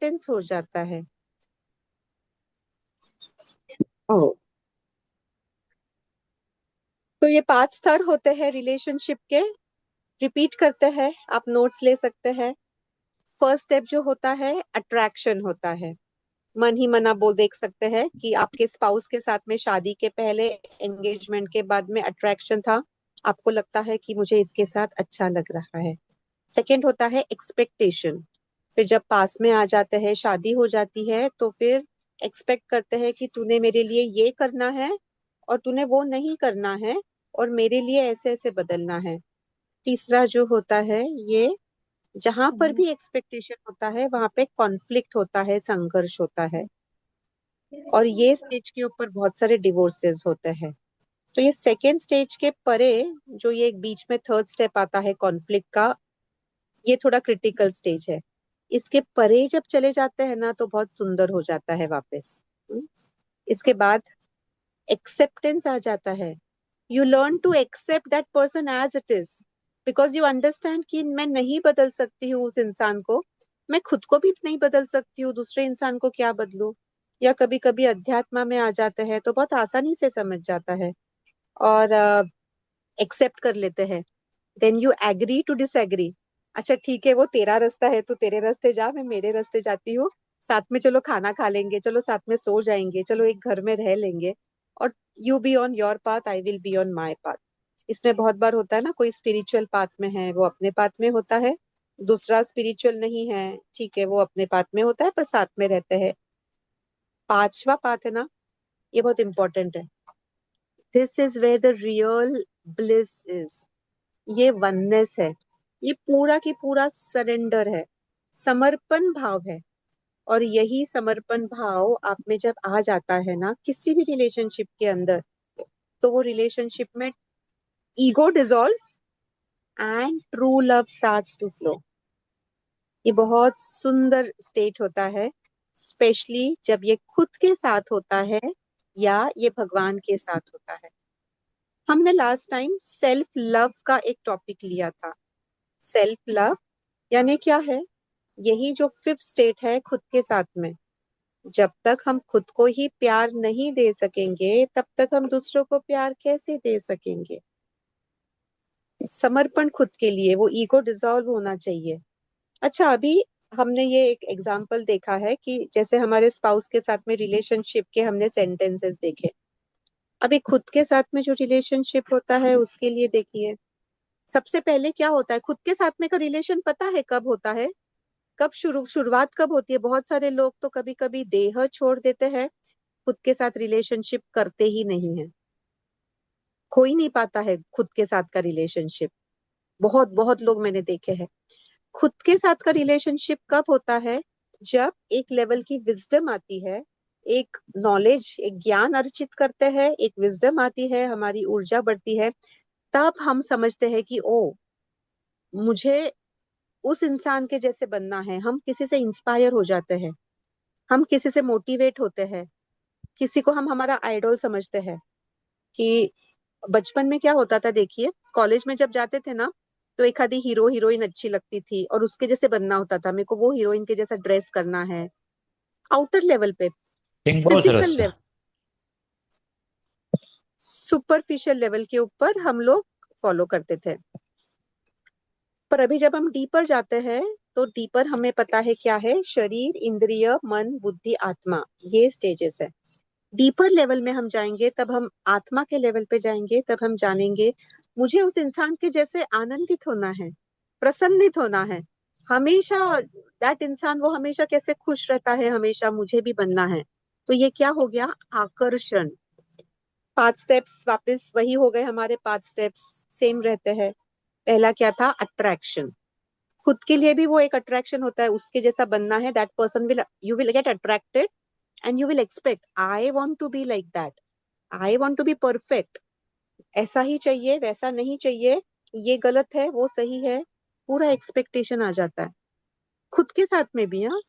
Acceptance हो जाता है। ओ, तो ये 5 स्तर होते हैं रिलेशनशिप के। रिपीट करते हैं, आप नोट्स ले सकते हैं। फर्स्ट स्टेप जो होता है, अट्रैक्शन होता है। मन ही मना बोल देख सकते हैं कि आपके स्पाउस के साथ में शादी के पहले, एंगेजमेंट के बाद में अट्रैक्शन था। आपको लगता है कि मुझे इसके साथ अच्छा लग रहा है। सेकंड होता है एक्सपेक्टेशन। फिर जब पास में आ जाते हैं, शादी हो जाती है, तो फिर एक्सपेक्ट करते हैं कि तूने मेरे लिए ये करना है और तूने वो नहीं करना है, और मेरे लिए ऐसे ऐसे बदलना है। तीसरा जो होता है, ये जहां पर भी एक्सपेक्टेशन होता है वहां पे कॉन्फ्लिक्ट होता है, संघर्ष होता है, और ये स्टेज के ऊपर बहुत सारे डिवोर्सेस होते हैं। तो ये सेकेंड स्टेज के परे, जो ये एक बीच में थर्ड स्टेप आता है कॉन्फ्लिक्ट का, ये थोड़ा क्रिटिकल स्टेज है। इसके परे जब चले जाते हैं ना, तो बहुत सुंदर हो जाता है वापस। इसके बाद एक्सेप्टेंस आ जाता है। You learn to accept that person as it is, because you understand कि मैं नहीं बदल सकती हूँ उस इंसान को। मैं खुद को भी नहीं बदल सकती हूँ, दूसरे इंसान को क्या बदलूं। या कभी कभी अध्यात्म में आ जाते हैं तो बहुत आसानी से समझ जाता है, और एक्सेप्ट कर लेते हैं। Then you agree to disagree. अच्छा ठीक है, वो तेरा रास्ता है, तू तेरे रास्ते जा, मैं मेरे रास्ते जाती हूँ। साथ में चलो खाना खा लेंगे, चलो साथ में सो जाएंगे, चलो एक घर में रह लेंगे। और you be on your path, I will be on my path. इसमें बहुत बार होता है ना, कोई स्पिरिचुअल पाथ में है, वो अपने पाथ में होता है। दूसरा स्पिरिचुअल नहीं है, ठीक है, वो अपने पाथ में होता है पर साथ में रहते हैं। पांचवा पाथ है ना, ये बहुत इंपॉर्टेंट है। This is where the real bliss is. ये वननेस है। ये पूरा की पूरा सरेंडर है, समर्पण भाव है। और यही समर्पण भाव आप में जब आ जाता है ना, किसी भी रिलेशनशिप के अंदर, तो वो रिलेशनशिप में ego dissolves and true love starts to flow. ये बहुत सुंदर स्टेट होता है, स्पेशली जब ये खुद के साथ होता है या ये भगवान के साथ होता है। हमने लास्ट टाइम सेल्फ लव का एक टॉपिक लिया था। सेल्फ लव यानी क्या है? यही जो फिफ्थ स्टेट है खुद के साथ में। जब तक हम खुद को ही प्यार नहीं दे सकेंगे, तब तक हम दूसरों को प्यार कैसे दे सकेंगे? समर्पण खुद के लिए, वो ईगो डिसॉल्व होना चाहिए। अच्छा, अभी हमने ये एक एग्जाम्पल देखा है कि जैसे हमारे स्पाउस के साथ में रिलेशनशिप के हमने सेंटेंसेस देखे। अभी खुद के साथ में जो रिलेशनशिप होता है उसके लिए देखिए। सबसे पहले क्या होता है खुद के साथ में का रिलेशन, पता है कब होता है? कब शुरुआत कब होती है? बहुत सारे लोग तो कभी कभी देह छोड़ देते हैं, खुद के साथ रिलेशनशिप करते ही नहीं है। हो ही नहीं पाता है खुद के साथ का रिलेशनशिप। बहुत बहुत लोग मैंने देखे हैं। खुद के साथ का रिलेशनशिप कब होता है? जब एक लेवल की विजडम आती है, एक नॉलेज, एक ज्ञान अर्जित करते हैं, एक विजडम आती है, हमारी ऊर्जा बढ़ती है। तब हम समझते हैं कि ओ, मुझे उस इंसान के जैसे बनना है। हम किसी से इंस्पायर हो जाते हैं, हम किसी से मोटिवेट होते हैं, किसी को हम हमारा आइडल समझते हैं। कि बचपन में क्या होता था, देखिए कॉलेज में जब जाते थे ना, तो एक आधी हीरो हीरोइन अच्छी लगती थी और उसके जैसे बनना होता था। मेरे को वो हीरोइन के जैसा ड्रेस करना है। आउटर लेवल पे, थिंक बहुत फिजिकल सरस है। लेवल, सुपरफिशियल लेवल के ऊपर हम लोग फॉलो करते थे। पर अभी जब हम डीपर जाते हैं, तो डीपर हमें पता है क्या है? शरीर, इंद्रिय, मन, बुद्धि, आत्मा, ये स्टेजेस है। डीपर लेवल में हम जाएंगे, तब हम आत्मा के लेवल पे जाएंगे, तब हम जानेंगे मुझे उस इंसान के जैसे आनंदित होना है, प्रसन्नित होना है। हमेशा दैट इंसान, वो हमेशा कैसे खुश रहता है, हमेशा मुझे भी बनना है। तो ये क्या हो गया? आकर्षण। 5 स्टेप्स वापस वही हो गए हमारे, 5 स्टेप्स सेम रहते हैं। पहला क्या था? अट्रैक्शन। खुद के लिए भी वो एक अट्रैक्शन होता है, उसके जैसा बनना है। That person will, you will get attracted and you will expect, I want to be like that, I want to be perfect. ऐसा ही चाहिए, वैसा नहीं चाहिए, ये गलत है, वो सही है। पूरा एक्सपेक्टेशन आ जाता है खुद के साथ में भी। हाँ,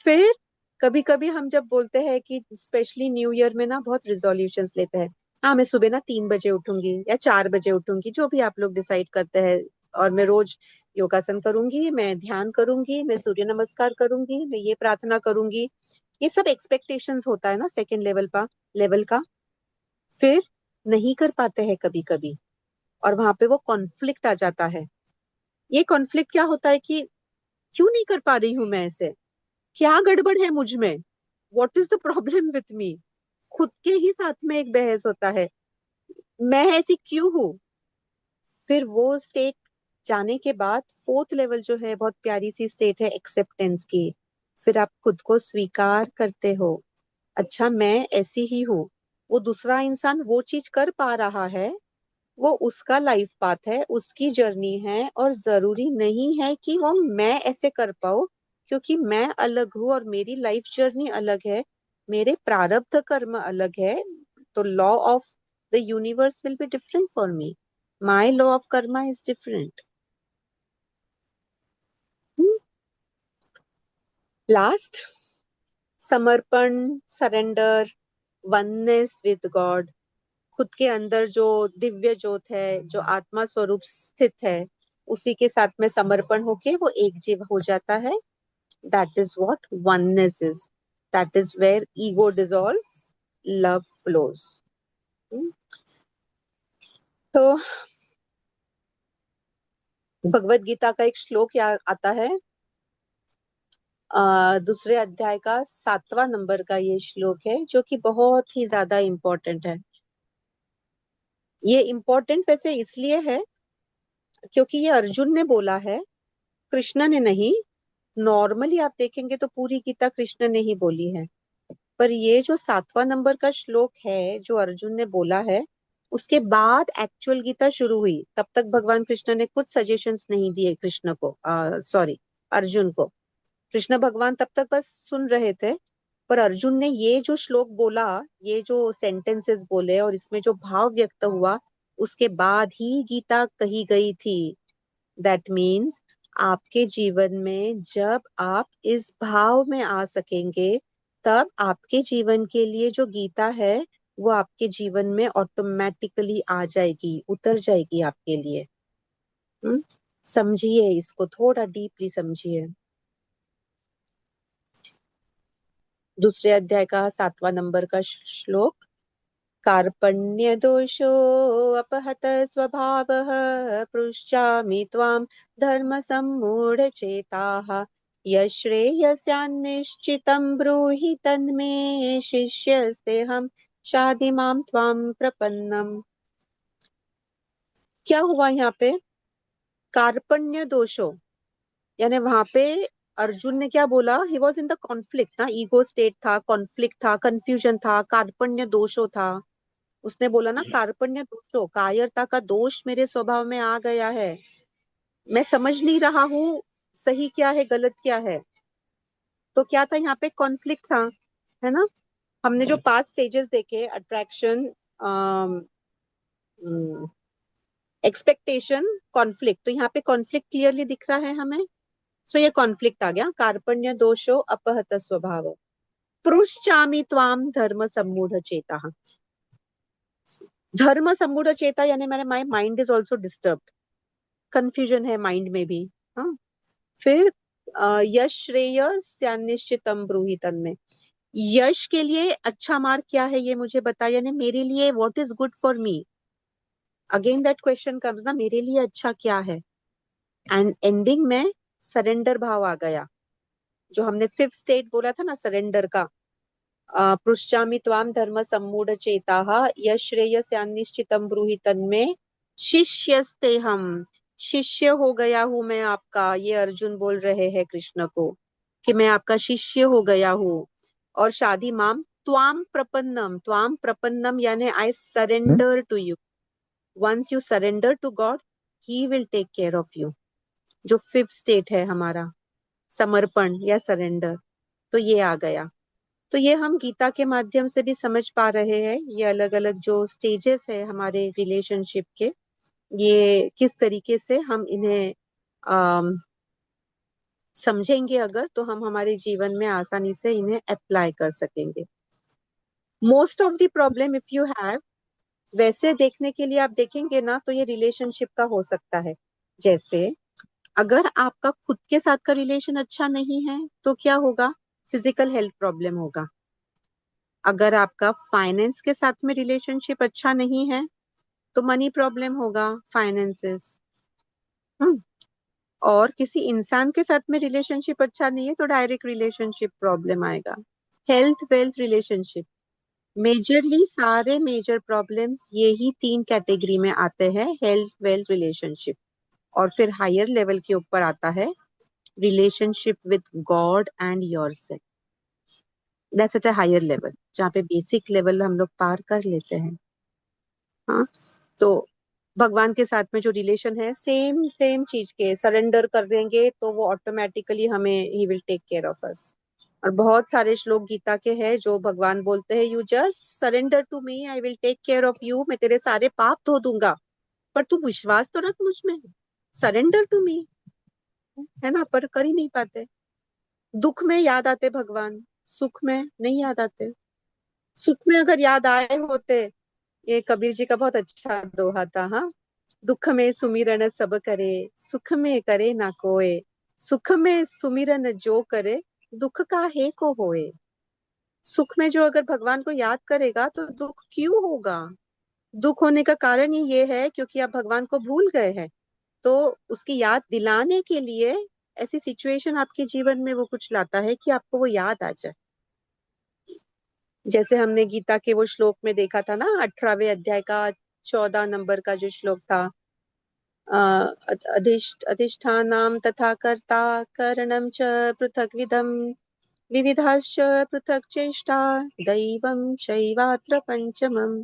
फिर कभी कभी हम जब बोलते हैं कि स्पेशली न्यू ईयर में ना बहुत रिजोल्यूशंस लेते हैं। हाँ, मैं सुबह ना 3 बजे उठूंगी या 4 बजे उठूंगी, जो भी आप लोग डिसाइड करते हैं। और मैं रोज योगासन करूंगी, मैं ध्यान करूंगी, मैं सूर्य नमस्कार करूंगी, मैं ये प्रार्थना करूंगी। ये सब एक्सपेक्टेशंस होता है ना सेकंड लेवल का। फिर नहीं कर पाते हैं कभी कभी, और वहां पे वो कॉन्फ्लिक्ट आ जाता है। ये कॉन्फ्लिक्ट क्या होता है कि क्यों नहीं कर पा रही हूं मैं ऐसे, क्या गड़बड़ है मुझ में, what is the problem with me. खुद के ही साथ में एक बहस होता है, मैं ऐसी क्यों हूं। फिर वो स्टेट जाने के बाद फोर्थ लेवल जो है बहुत प्यारी सी स्टेट है एक्सेप्टेंस की। फिर आप खुद को स्वीकार करते हो, अच्छा मैं ऐसी ही हूँ। वो दूसरा इंसान वो चीज कर पा रहा है, वो उसका लाइफ पाथ है, उसकी जर्नी है, और जरूरी नहीं है कि वो मैं ऐसे कर पाऊँ, क्योंकि मैं अलग हूँ और मेरी लाइफ जर्नी अलग है, मेरे प्रारब्ध कर्म अलग है। तो law of the universe will be different for me, my law of Karma is different. Last, समर्पण, सरेंडर, वननेस विद गॉड। खुद के अंदर जो दिव्य ज्योत है, जो आत्मा स्वरूप स्थित है, उसी के साथ में समर्पण होके वो एक जीव हो जाता है। That is what oneness is. That is where ego dissolves, love flows. तो भगवत गीता का एक श्लोक आता है, दूसरे अध्याय का 7वां नंबर का ये श्लोक है, जो कि बहुत ही ज्यादा इम्पोर्टेंट है। ये इम्पोर्टेंट वैसे इसलिए है क्योंकि ये अर्जुन ने बोला है, कृष्ण ने नहीं। नॉर्मली आप देखेंगे तो पूरी गीता कृष्ण ने ही बोली है, पर ये जो 7वां नंबर का श्लोक है जो अर्जुन ने बोला है, उसके बाद एक्चुअल गीता शुरू हुई। तब तक भगवान कृष्ण ने कुछ सजेशंस नहीं दिए कृष्ण को, सॉरी, अर्जुन को। कृष्ण भगवान तब तक बस सुन रहे थे। पर अर्जुन ने ये जो श्लोक बोला, ये जो सेंटेंसेस बोले और इसमें जो भाव व्यक्त हुआ, उसके बाद ही गीता कही गई थी। दैट मीन्स आपके जीवन में जब आप इस भाव में आ सकेंगे, तब आपके जीवन के लिए जो गीता है वो आपके जीवन में ऑटोमेटिकली आ जाएगी, उतर जाएगी आपके लिए। हम्म, समझिए इसको, थोड़ा डीपली समझिए। दूसरे अध्याय का 7वां नंबर का श्लोक, कार्पण्य दोषो अपहत स्वभावः पृच्छामि त्वां धर्म सम्मूढ़ चेताः यश्रेयस्यान्निश्चितं ब्रूहि तन्मे शिष्यस्तेऽहं शाधि मां त्वां प्रपन्नम। क्या हुआ यहाँ पे, कार्पण्य दोषो, यानी वहां पे अर्जुन ने क्या बोला, he was in the conflict ना, ईगो स्टेट था, कॉन्फ्लिक्ट था, कंफ्यूजन था, कार्पण्य दोषो था। उसने बोला ना कार्पण्य दोषो, कायरता का दोष मेरे स्वभाव में आ गया है, मैं समझ नहीं रहा हूँ सही क्या है गलत क्या है। तो क्या था यहाँ पे, कॉन्फ्लिक्ट था, है ना। हमने जो 5 स्टेजेस देखे, अट्रैक्शन, एक्सपेक्टेशन, कॉन्फ्लिक्ट, तो यहाँ पे कॉन्फ्लिक्ट क्लियरली दिख रहा है हमें। सो ये कॉन्फ्लिक्ट आ गया, कार्पण्य दोषो अपहत स्वभाव पृश्चामि त्वाम धर्म सम्मूढ़ चेता। धर्म सम्मूढ़ चेता यानी मेरे my mind is also disturbed, confusion है माइंड में भी। हाँ, फिर यश श्रेयस्यान्निश्चितम ब्रूहि तन्मे। यश के लिए अच्छा मार्ग क्या है ये मुझे बता, यानी मेरे लिए what is good for me. Again that question comes ना, मेरे लिए अच्छा क्या है। एंड एंडिंग में सरेंडर भाव आ गया, जो हमने 5th स्टेट बोला था ना सरेंडर का। पृश्चामि त्वाम धर्म सम्मूढ़ चेताः यश्रेयस्यान्निश्चितं ब्रूहि तन्मे शिष्यस्ते हम। शिष्य हो गया हूं मैं आपका, ये अर्जुन बोल रहे हैं कृष्ण को कि मैं आपका शिष्य हो गया हूँ। और शादी माम त्वाम प्रपन्नम यानी I surrender to you. Once you surrender to God, he will take care of you. जो 5th स्टेट है हमारा, समर्पण या सरेंडर, तो ये आ गया। तो ये हम गीता के माध्यम से भी समझ पा रहे हैं, ये अलग अलग जो स्टेजेस है हमारे रिलेशनशिप के, ये किस तरीके से हम इन्हें अम, समझेंगे अगर, तो हम हमारे जीवन में आसानी से इन्हें अप्लाई कर सकेंगे। Most of the problem if you have, वैसे देखने के लिए आप देखेंगे ना तो ये रिलेशनशिप का हो सकता है। जैसे अगर आपका खुद के साथ का रिलेशन अच्छा नहीं है तो क्या होगा? फिजिकल हेल्थ प्रॉब्लम होगा। अगर आपका फाइनेंस के साथ में रिलेशनशिप अच्छा नहीं है तो मनी प्रॉब्लम होगा, फाइनेंसेस। और किसी इंसान के साथ में रिलेशनशिप अच्छा नहीं है तो डायरेक्ट रिलेशनशिप प्रॉब्लम आएगा। हेल्थ वेल्थ रिलेशनशिप, मेजरली सारे मेजर प्रॉब्लम्स यही तीन कैटेगरी में आते हैं, हेल्थ वेल्थ रिलेशनशिप। और फिर हायर लेवल के ऊपर आता है relationship with God and yourself. That's such a higher level, जहाँ पे बेसिक लेवल हम लोग पार कर लेते हैं। हाँ, तो भगवान के साथ में जो रिलेशन है, सेम सेम चीज के सरेंडर कर देंगे तो वो ऑटोमेटिकली हमें he will take care of us. और बहुत सारे श्लोक गीता के हैं जो भगवान बोलते हैं, you just surrender to me, I will take care of you. मैं तेरे सारे पाप धो दूंगा, पर तू विश्वास तो रख मुझ में। सरेंडर टू मी, है ना, पर कर ही नहीं पाते। दुख में याद आते भगवान, सुख में नहीं याद आते। सुख में अगर याद आए होते, ये कबीर जी का बहुत अच्छा दोहा था, हाँ। दुख में सुमिरन सब करे, सुख में करे ना कोय। सुख में सुमिरन जो करे, दुख का है को होए। सुख में जो अगर भगवान को याद करेगा तो दुख क्यों होगा? दुख होने का कारण ही ये है क्योंकि आप भगवान को भूल गए हैं। तो उसकी याद दिलाने के लिए ऐसी सिचुएशन आपके जीवन में वो कुछ लाता है कि आपको वो याद आ जाए। जैसे हमने गीता के वो श्लोक में देखा था ना, 18वें अध्याय का 14 नंबर का जो श्लोक था, अधिष्ठानाम तथा कर्ता करणम च पृथक्विदम विविधाश्च पृथक चेष्टा दैवम शैवात्र पंचमम।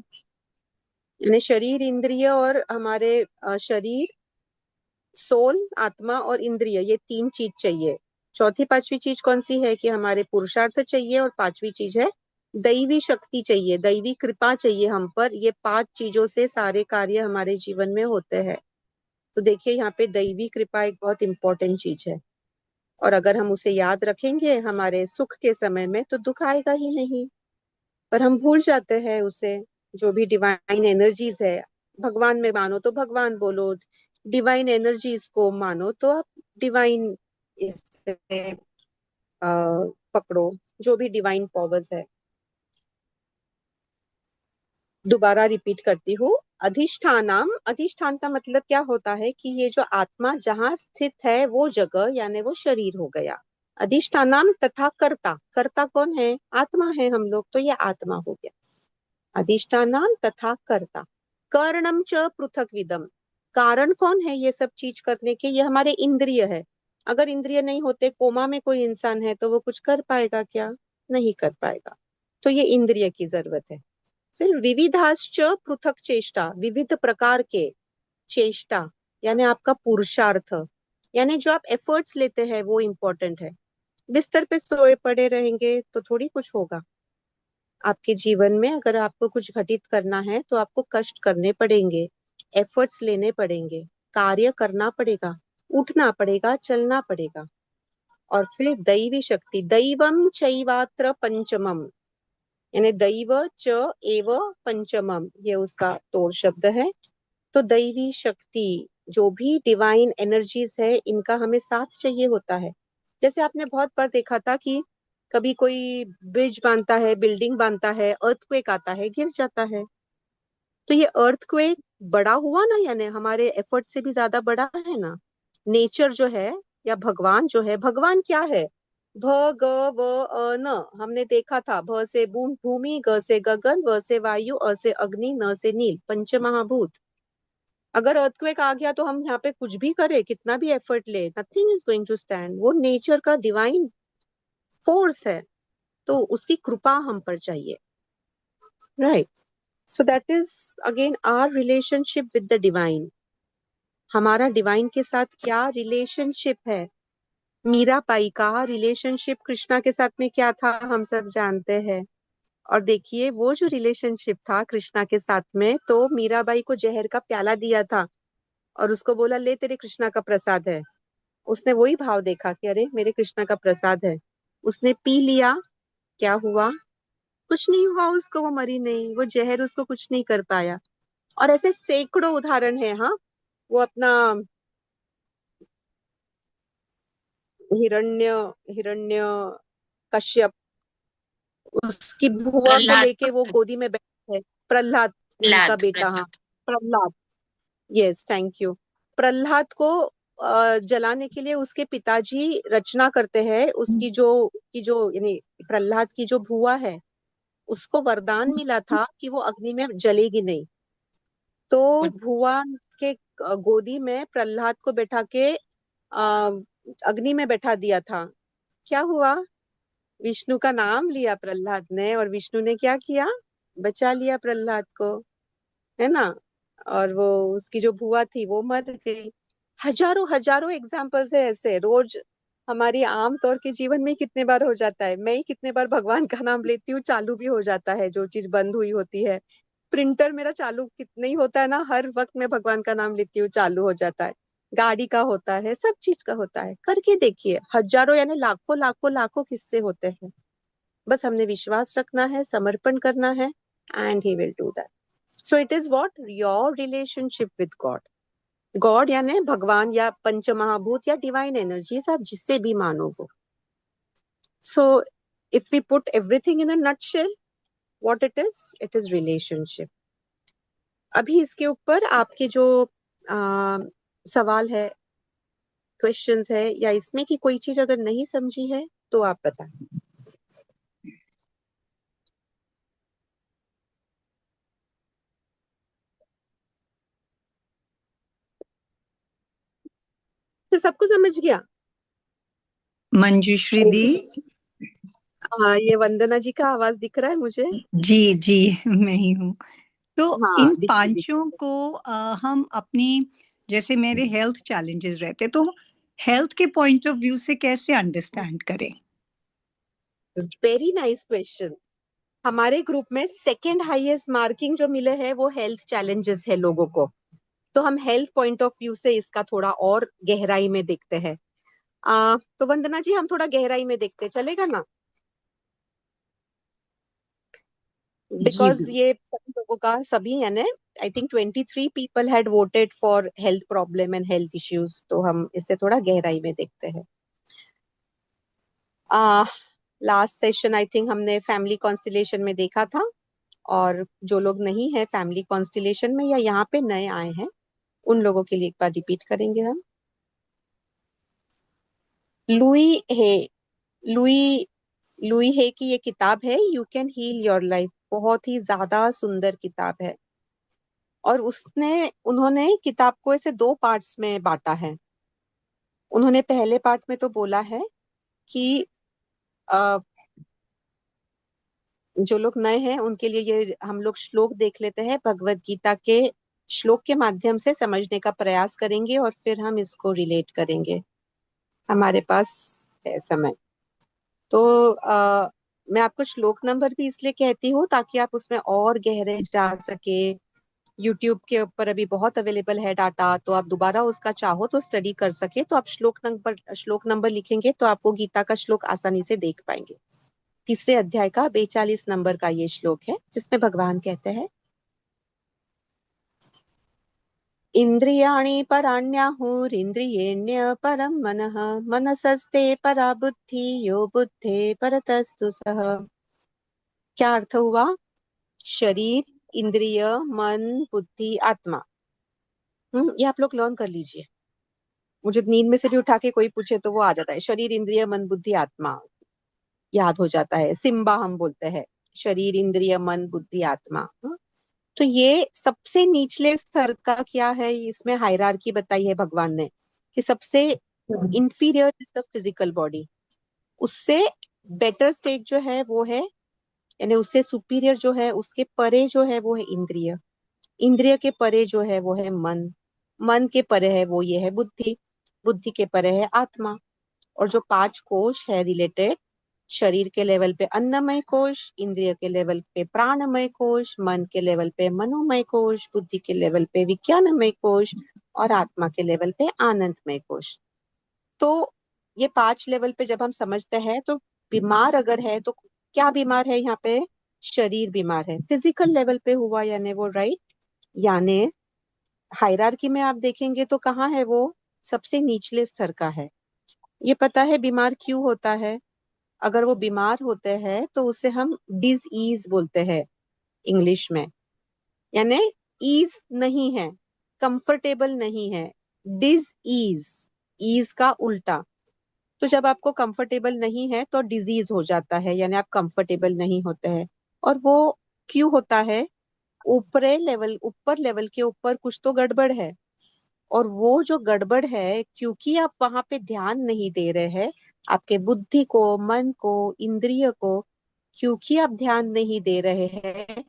यानी शरीर, इंद्रिय और हमारे शरीर, सोल, आत्मा और इंद्रिय, ये तीन चीज चाहिए। चौथी पांचवी चीज कौन सी है? कि हमारे पुरुषार्थ चाहिए, और पांचवी चीज है दैवी शक्ति चाहिए, दैवी कृपा चाहिए हम पर। ये पांच चीजों से सारे कार्य हमारे जीवन में होते हैं। तो देखिए, यहाँ पे दैवी कृपा एक बहुत इंपॉर्टेंट चीज है। और अगर हम उसे याद रखेंगे हमारे सुख के समय में तो दुख आएगा ही नहीं। पर हम भूल जाते हैं उसे। जो भी डिवाइन एनर्जीज है, भगवान में मानो तो भगवान बोलो, डिवाइन एनर्जीज को मानो तो आप डिवाइन इससे पकड़ो, जो भी डिवाइन पावर्स है। दोबारा रिपीट करती हूँ, अधिष्ठानम, अधिष्ठान का मतलब क्या होता है? कि ये जो आत्मा जहाँ स्थित है वो जगह, यानी वो शरीर हो गया। अधिष्ठानम तथा कर्ता, कर्ता कौन है? आत्मा है हम लोग, तो ये आत्मा हो गया। अधिष्ठानाम तथा कर्ता, कारणम च पृथक विदम, कारण कौन है ये सब चीज करने के? ये हमारे इंद्रिय है। अगर इंद्रिय नहीं होते, कोमा में कोई इंसान है तो वो कुछ कर पाएगा क्या? नहीं कर पाएगा। तो ये इंद्रिय की जरूरत है। फिर विविधाश्च पृथक चेष्टा, विविध प्रकार के चेष्टा, यानी आपका पुरुषार्थ, यानी जो आप एफर्ट्स लेते हैं वो इंपॉर्टेंट है। बिस्तर पे सोए पड़े रहेंगे तो थोड़ी कुछ होगा। आपके जीवन में अगर आपको कुछ घटित करना है तो आपको कष्ट करने पड़ेंगे, एफर्ट्स लेने पड़ेंगे, कार्य करना पड़ेगा, उठना पड़ेगा, चलना पड़ेगा। और फिर दैवी शक्ति, दैवम चैवात्र पंचमम, यानी दैव च एव पंचमम, ये उसका तोड़ शब्द है। तो दैवी शक्ति, जो भी डिवाइन एनर्जीज है, इनका हमें साथ चाहिए होता है। जैसे आपने बहुत बार देखा था कि कभी कोई ब्रिज बांधता है, बिल्डिंग बांधता है, अर्थक्वेक आता है, गिर जाता है। तो ये अर्थक्वेक बड़ा हुआ ना, यानी हमारे एफर्ट से भी ज्यादा बड़ा है ना। नेचर जो है, या भगवान जो है, भगवान क्या है? भ ग व न, हमने देखा था, भ से भूमि, ग से गगन, व से वायु, अ से अग्नि, न से नील, पंचमहाभूत। अगर अर्थक्वेक आ गया तो हम यहाँ पे कुछ भी करें, कितना भी एफर्ट ले, nothing is going to stand. वो नेचर का डिवाइन फोर्स है, तो उसकी कृपा हम पर चाहिए। Right, so that is again our relationship with the divine. हमारा डिवाइन के साथ क्या रिलेशनशिप है? मीराबाई का रिलेशनशिप कृष्णा के साथ में क्या था, हम सब जानते हैं। और देखिए, वो जो रिलेशनशिप था कृष्णा के साथ में, तो मीराबाई को जहर का प्याला दिया था और उसको बोला, ले तेरे कृष्णा का प्रसाद है। उसने वही भाव देखा कि अरे मेरे कृष्णा का प्रसाद है। उसने पी लिया, क्या हुआ? कुछ नहीं हुआ उसको, वो मरी नहीं, वो जहर उसको कुछ नहीं कर पाया। और ऐसे सैकड़ों उदाहरण है, हाँ। वो अपना हिरण्य हिरण्य कश्यप, उसकी बुआ को प्रहलाद। लेके वो गोदी में बैठे है। प्रहलाद, उनका प्रहलाद बेटा, हाँ। Prahlad. Prahlad, yes, thank you. Prahlad को जलाने के लिए उसके पिताजी रचना करते हैं। उसकी जो यानी प्रहलाद की जो बुआ है, उसको वरदान मिला था कि वो अग्नि में जलेगी नहीं। तो बुआ के गोदी में प्रहलाद को बैठा के अग्नि में बैठा दिया था। क्या हुआ? विष्णु का नाम लिया प्रहलाद ने, और विष्णु ने क्या किया? बचा लिया प्रहलाद को, है ना। और वो उसकी जो बुआ थी वो मर गई। हजारों हजारों एग्जाम्पल्स है ऐसे, रोज हमारी आम तौर के जीवन में कितने बार हो जाता है। मैं ही कितने बार भगवान का नाम लेती हूँ, चालू भी हो जाता है जो चीज बंद हुई होती है। प्रिंटर मेरा चालू कितना ही होता है ना, हर वक्त मैं भगवान का नाम लेती हूँ, चालू हो जाता है। गाड़ी का होता है, सब चीज का होता है। करके देखिए, हजारों यानी लाखों लाखों लाखों किस्से होते हैं। बस हमने विश्वास रखना है, समर्पण करना है, and he will do that. So it is what your relationship with God. God यानी भगवान या पंचमहाभूत या डिवाइन एनर्जीज, आप जिससे भी मानो वो। So if we put everything in a nutshell, what it is relationship. अभी इसके ऊपर आपके जो सवाल है, क्वेश्चंस है, या इसमें की कोई चीज अगर नहीं समझी है तो आप बताएं। तो सबको समझ गया? मंजूश्री दी। ये वंदना जी का आवाज दिख रहा है मुझे। जी जी, मैं ही हूँ। तो हाँ, इन दिखती पांचों दिखती को हम अपनी, जैसे मेरे हेल्थ चैलेंजेस रहते, तो हेल्थ के पॉइंट ऑफ व्यू से कैसे अंडरस्टैंड करें? Very nice question. हमारे ग्रुप में सेकंड हाईएस्ट मार्किंग जो मिले हैं वो हेल्थ चैलेंजेस है लोगों को। तो हम हेल्थ पॉइंट ऑफ व्यू से इसका थोड़ा और गहराई में देखते हैं। तो वंदना जी, हम थोड़ा गहराई में देखते, चलेगा ना? जी बिकॉज ये सभी लोगों का, सभी यानी I think 23 people had voted for health problem and health issues. तो हम इसे थोड़ा गहराई में देखते हैं। लास्ट सेशन आई थिंक हमने फैमिली कॉन्स्टिलेशन में देखा था। और जो लोग नहीं है फैमिली कॉन्स्टिलेशन में या यहाँ पे नए आए हैं, उन लोगों के लिए एक बार रिपीट करेंगे हम। लुई है लुई लुई है की ये किताब है, you can heal your life. बहुत ही ज्यादा सुंदर किताब है। और उन्होंने किताब को ऐसे दो पार्ट्स में बांटा है। उन्होंने पहले पार्ट में तो बोला है कि अ, जो लोग नए हैं उनके लिए ये हम लोग श्लोक देख लेते हैं, भगवत गीता के श्लोक के माध्यम से समझने का प्रयास करेंगे, और फिर हम इसको रिलेट करेंगे। हमारे पास है समय। तो मैं आपको श्लोक नंबर भी इसलिए कहती हूँ ताकि आप उसमें और गहरे जा सके। यूट्यूब के ऊपर अभी बहुत अवेलेबल है डाटा, तो आप दोबारा उसका चाहो तो स्टडी कर सके, तो आप श्लोक नंबर लिखेंगे तो आप वो गीता का श्लोक आसानी से देख पाएंगे। तीसरे अध्याय का 42 नंबर का ये श्लोक है, जिसमें भगवान कहते हैं, इंद्रियाणि पराण्याहुरिन्द्रियेण्य परम मनः, मनसस्ते परा बुद्धि, यो बुद्धे परतस्तु सः। क्या अर्थ हुआ? शरीर, इंद्रिय, मन, बुद्धि, आत्मा। ये आप लोग लर्न कर लीजिए। मुझे नींद में से भी उठा के कोई पूछे तो वो आ जाता है, शरीर, इंद्रिय, मन, बुद्धि, आत्मा, याद हो जाता है। सिम्बा हम बोलते हैं, शरीर, इंद्रिय, मन, बुद्धि, आत्मा। तो ये सबसे निचले स्तर का क्या है, इसमें हायरार्की बताई है भगवान ने, कि सबसे inferior is the physical body. उससे बेटर स्टेट जो है वो है, यानी उससे सुपीरियर जो है, उसके परे जो है वो है इंद्रिय। इंद्रिय के परे जो है वो है मन। मन के परे है वो ये है बुद्धि। बुद्धि के परे है आत्मा। और जो पांच कोश है रिलेटेड, शरीर के लेवल पे अन्नमय कोश, इंद्रिय के लेवल पे प्राणमय कोश, मन के लेवल पे मनोमय कोश, बुद्धि के लेवल पे विज्ञानमय कोश, और आत्मा के लेवल पे आनंदमय कोश। तो ये पांच लेवल पे जब हम समझते हैं, तो बीमार अगर है तो क्या बीमार है यहाँ पे? शरीर बीमार है, फिजिकल लेवल पे हुआ, यानी वो राइट। यानी हायरार्की में आप देखेंगे तो कहाँ है वो? सबसे निचले स्तर का है। ये पता है बीमार क्यों होता है? अगर वो बीमार होते हैं तो उसे हम डिज ईज बोलते हैं इंग्लिश में, यानी ईज नहीं है, कंफर्टेबल नहीं है, डिज ईज, ईज का उल्टा। तो जब आपको कंफर्टेबल नहीं है तो डिजीज हो जाता है, यानी आप कंफर्टेबल नहीं होते हैं। और वो क्यों होता है? ऊपर लेवल के ऊपर कुछ तो गड़बड़ है। और वो जो गड़बड़ है, क्योंकि आप वहां पे ध्यान नहीं दे रहे हैं, आपके बुद्धि को, मन को, इंद्रिय को, क्योंकि आप ध्यान नहीं दे रहे हैं,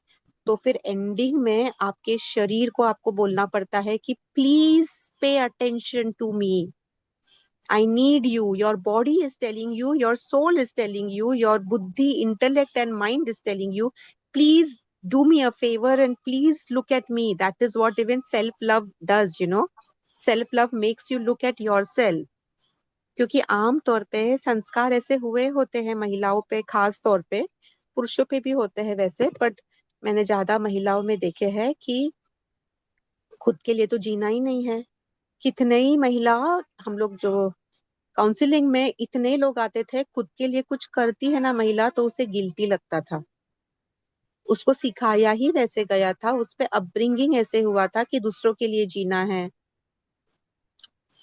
तो फिर एंडिंग में आपके शरीर को आपको बोलना पड़ता है कि please pay attention to me, I need you. Your body is telling you, your soul is telling you, your buddhi, intellect, and mind is telling you, please do me a favor and please look at me. That is what even self love does, you know. Self love makes you look at yourself. क्योंकि आम तौर पे संस्कार ऐसे हुए होते हैं महिलाओं पे, खास तौर पे, पुरुषों पे भी होते हैं वैसे, बट मैंने ज्यादा महिलाओं में देखे हैं कि खुद के लिए तो जीना ही नहीं है। कितने ही महिला, हम लोग जो काउंसलिंग में इतने लोग आते थे, खुद के लिए कुछ करती है ना महिला तो उसे गिल्टी लगता था। उसको सिखाया ही वैसे गया था, उस पे अपब्रिंगिंग ऐसे हुआ था कि दूसरों के लिए जीना है,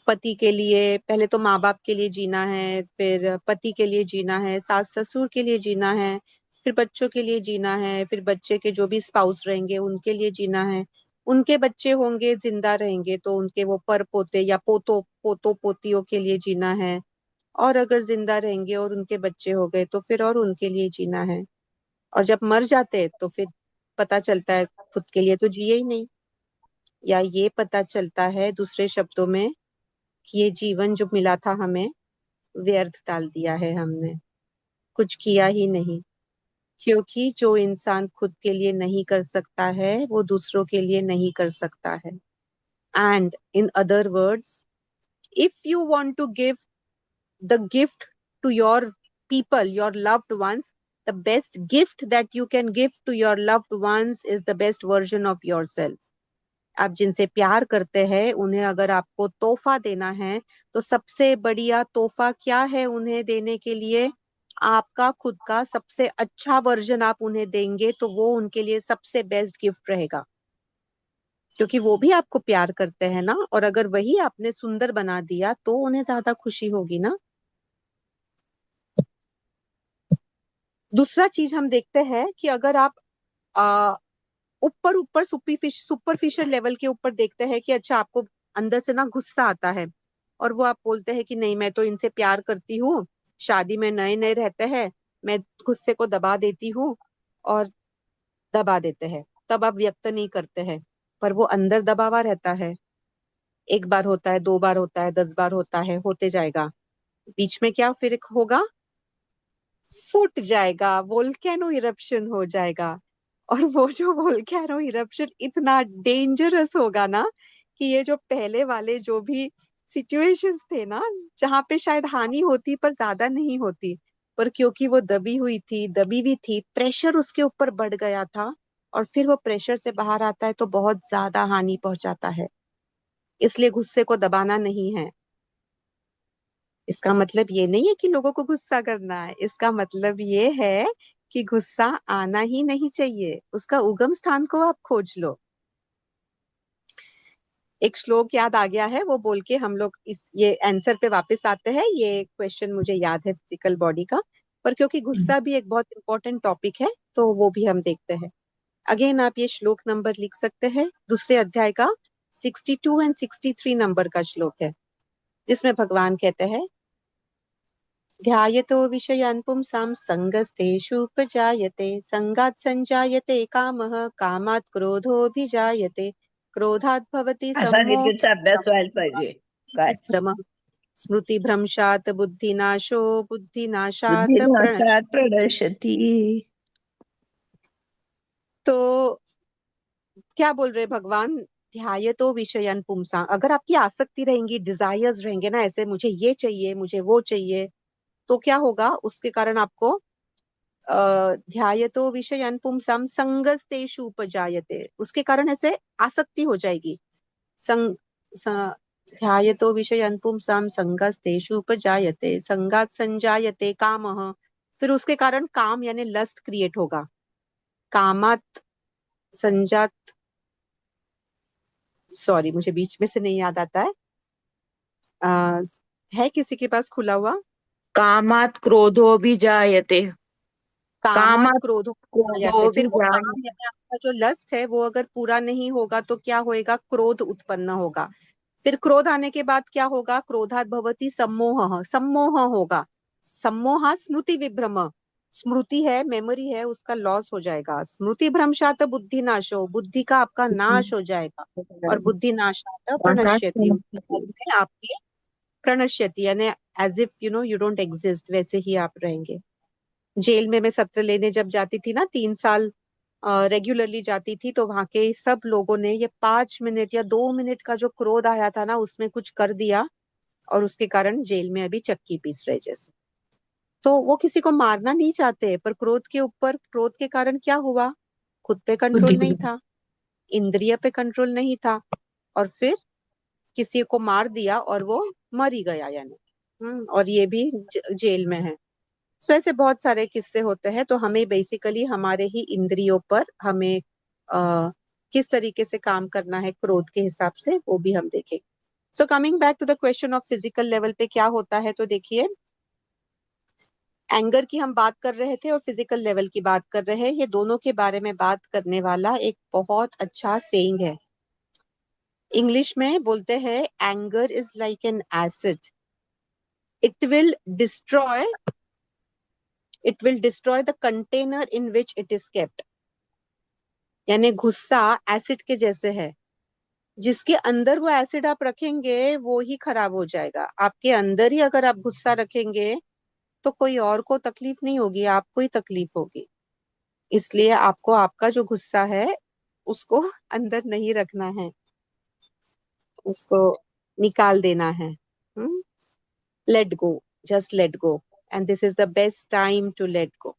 पति के लिए, पहले तो माँ बाप के लिए जीना है, फिर पति के लिए जीना है, सास ससुर के लिए जीना है, फिर बच्चों के लिए जीना है, फिर बच्चे के जो भी स्पाउस रहेंगे उनके लिए जीना है, उनके बच्चे होंगे जिंदा रहेंगे तो उनके वो पर पोते या पोतों पोतियों के लिए जीना है, और अगर जिंदा रहेंगे और उनके बच्चे हो गए तो फिर और उनके लिए जीना है। और जब मर जाते तो फिर पता चलता है खुद के लिए तो जिए ही नहीं, या ये पता चलता है दूसरे शब्दों में कि ये जीवन जो मिला था हमें व्यर्थ डाल दिया है हमने, कुछ किया ही नहीं। क्योंकि जो इंसान खुद के लिए नहीं कर सकता है वो दूसरों के लिए नहीं कर सकता है। And in other words, if you want to give the gift to your people, your loved ones, the best gift that you can give to your loved ones is the best version of yourself. आप जिनसे प्यार करते हैं उन्हें अगर आपको तोहफा देना है तो सबसे बढ़िया तोहफा क्या है उन्हें देने के लिए? आपका खुद का सबसे अच्छा वर्जन आप उन्हें देंगे तो वो उनके लिए सबसे बेस्ट गिफ्ट रहेगा, क्योंकि वो भी आपको प्यार करते हैं ना। और अगर वही आपने सुंदर बना दिया तो उन्हें ज्यादा खुशी होगी ना। दूसरा चीज हम देखते हैं कि अगर आप आ, ऊपर ऊपर सुपरफिशियल लेवल के ऊपर देखते हैं कि अच्छा आपको अंदर से ना गुस्सा आता है, और वो आप बोलते हैं कि नहीं मैं तो इनसे प्यार करती हूँ, शादी में नए नए रहते हैं, मैं गुस्से को दबा देती हूँ, और दबा देते हैं, तब आप व्यक्त नहीं करते हैं, पर वो अंदर दबावा रहता है। एक बार होता है, दो बार होता है, 10 बार होता है, होते जाएगा, बीच में क्या फिर होगा? फूट जाएगा, वोल्केनो इरप्शन हो जाएगा। और वो जो वोल्केनो इरप्शन इतना डेंजरस होगा ना कि ये जो पहले वाले जो भी सिचुएशंस थे ना, जहाँ पे शायद हानि होती पर ज्यादा नहीं होती, पर क्योंकि वो दबी हुई थी, दबी भी थी, प्रेशर उसके ऊपर बढ़ गया था, और फिर वो प्रेशर से बाहर आता है तो बहुत ज्यादा हानि पहुंचाता है। इसलिए गुस्से को दबाना नहीं है। इसका मतलब ये नहीं है कि लोगों को गुस्सा करना है, इसका मतलब ये है कि गुस्सा आना ही नहीं चाहिए, उसका उगम स्थान को आप खोज लो। एक श्लोक याद आ गया है, वो बोल के हम लोग इस ये आंसर पे वापस आते हैं। ये क्वेश्चन मुझे याद है फिजिकल बॉडी का, पर क्योंकि गुस्सा भी एक बहुत इंपॉर्टेंट टॉपिक है तो वो भी हम देखते हैं। अगेन आप ये श्लोक नंबर लिख सकते हैं, दूसरे अध्याय का 62 एंड 63 नंबर का श्लोक है, जिसमें भगवान कहते हैं, ध्यायतो विषयान् पुंसां सङ्गस्तेषुपजायते सङ्गात् सञ्जायते कामः कामात् क्रोधोऽभिजायते क्रोधात् भवति असा सम्मोहः विद्युतचा अभ्यास व्हायला पाहिजे काय भ्रमः स्मृतिभ्रंशात् बुद्धिनाशो बुद्धिनाशात् प्रण। बुद्धिनाशात प्रणश्यति। तो क्या बोल रहे भगवान? ध्यायतो विषयान् पुंसां, अगर आपकी आसक्ति रहेंगी, डिजायर्स रहेंगे ना ऐसे, मुझे ये चाहिए, मुझे वो चाहिए, तो क्या होगा? उसके कारण आपको ध्यायतो विषयान् पुंसां संगस्तेषु उपजायते, उसके कारण ऐसे आसक्ति हो जाएगी। संग ध्यायतो विषयान् पुंसां संगस्तेषु उपजायते, संगात् संजायते कामः। फिर उसके कारण काम यानी लस्ट क्रिएट होगा। कामात संजात, सॉरी मुझे बीच में से नहीं याद आता है। है किसी के पास खुला हुआ? कामात् क्रोधोऽभिजायते। कामात कामात् क्रोध जाते, फिर वो काम क्रोधोऽभिजायते। यानी आपका जो लस्ट है वो अगर पूरा नहीं होगा तो क्या होएगा? क्रोध उत्पन्न होगा। फिर क्रोध आने के बाद क्या होगा? क्रोधात् भवति सम्मोहः, सम्मोह होगा। सम्मोहा स्मृति विभ्रम, स्मृति है, मेमोरी है, उसका लॉस हो जाएगा। स्मृति भ्रंशात बुद्धि नाशो, बुद्धि का आपका नाश हो जाएगा। और बुद्धि नाशात प्रणश्यति, उसके बाद में आपकी प्रणश्यति यानी as if you know you don't exist, वैसे ही आप रहेंगे। जेल में मैं सत्र लेने जब जाती थी ना, 3 साल रेगुलरली जाती थी, तो वहां के सब लोगों ने ये 5 मिनट या 2 मिनट का जो क्रोध आया था ना, उसमें कुछ कर दिया और उसके कारण जेल में अभी चक्की पीस रहे जैसे। तो वो किसी को मारना नहीं चाहते, पर क्रोध के ऊपर, क्रोध के कारण क्या हुआ? खुद पे कंट्रोल नहीं था, इंद्रिय पे कंट्रोल नहीं था, और फिर किसी को मार दिया और वो मर ही गया यानी। और ये भी जेल में है। सो ऐसे बहुत सारे किस्से होते हैं। तो हमें बेसिकली हमारे ही इंद्रियों पर हमें किस तरीके से काम करना है क्रोध के हिसाब से, वो भी हम देखें। So coming back to the question of physical level पे क्या होता है, तो देखिए एंगर की हम बात कर रहे थे और फिजिकल लेवल की बात कर रहे हैं। ये दोनों के बारे में बात करने वाला एक बहुत अच्छा सेइंग है। इंग्लिश में बोलते हैं anger is like an acid, it will destroy the container in which it is kept. यानी गुस्सा एसिड के जैसे है, जिसके अंदर वो एसिड आप रखेंगे वो ही खराब हो जाएगा। आपके अंदर ही अगर आप गुस्सा रखेंगे तो कोई और को तकलीफ नहीं होगी, आपको ही तकलीफ होगी। इसलिए आपको आपका जो गुस्सा है उसको अंदर नहीं रखना है, उसको निकाल देना है। Let go, just let go, and this is the best time to let go.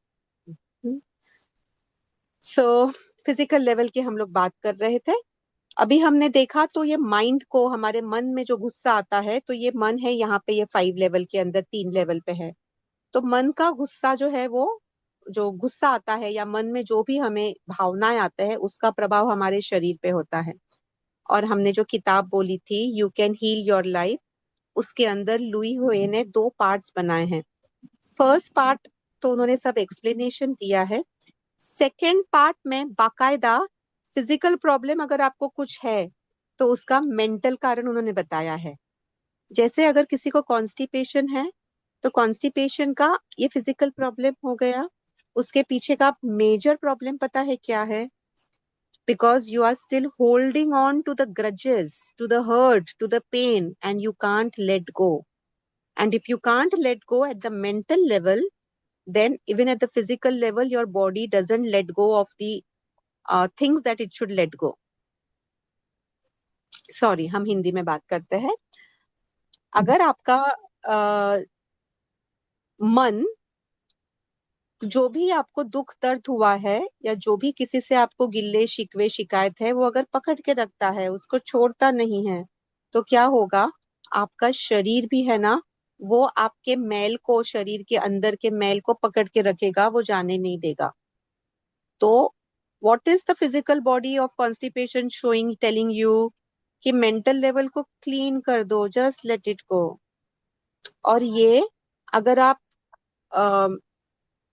So physical level की हम लोग बात कर रहे थे। अभी हमने देखा तो ये माइंड को, हमारे मन में जो गुस्सा आता है, तो ये मन है यहाँ पे, ये 5 लेवल के अंदर 3 लेवल पे है। तो मन का गुस्सा जो है, वो जो गुस्सा आता है या मन में जो भी हमें भावनाएं आते हैं, उसका प्रभाव हमारे शरीर पे होता है। और हमने जो किताब बोली थी you can heal your life, उसके अंदर लुई हुए ने 2 पार्ट्स बनाए हैं। फर्स्ट पार्ट तो उन्होंने सब एक्सप्लेनेशन दिया है। सेकेंड पार्ट में बाकायदा फिजिकल प्रॉब्लम अगर आपको कुछ है तो उसका मेंटल कारण उन्होंने बताया है। जैसे अगर किसी को कॉन्स्टिपेशन है तो कॉन्स्टिपेशन का ये फिजिकल प्रॉब्लम हो गया। उसके पीछे का मेजर प्रॉब्लम पता है क्या है? Because you are still holding on to the grudges, to the hurt, to the pain, and you can't let go. And if you can't let go at the mental level, then even at the physical level your body doesn't let go of the things that it should let go. Sorry, हम हिंदी में बात करते हैं। अगर आपका मन, जो भी आपको दुख दर्द हुआ है या जो भी किसी से आपको गिल्ले शिकवे शिकायत है, वो अगर पकड़ के रखता है, उसको छोड़ता नहीं है, तो क्या होगा? आपका शरीर भी है ना, वो आपके मैल को, शरीर के अंदर के मैल को पकड़ के रखेगा, वो जाने नहीं देगा। तो what is the physical body of constipation showing, telling you कि मेंटल लेवल को क्लीन कर दो, जस्ट लेट इट गो। और ये अगर आप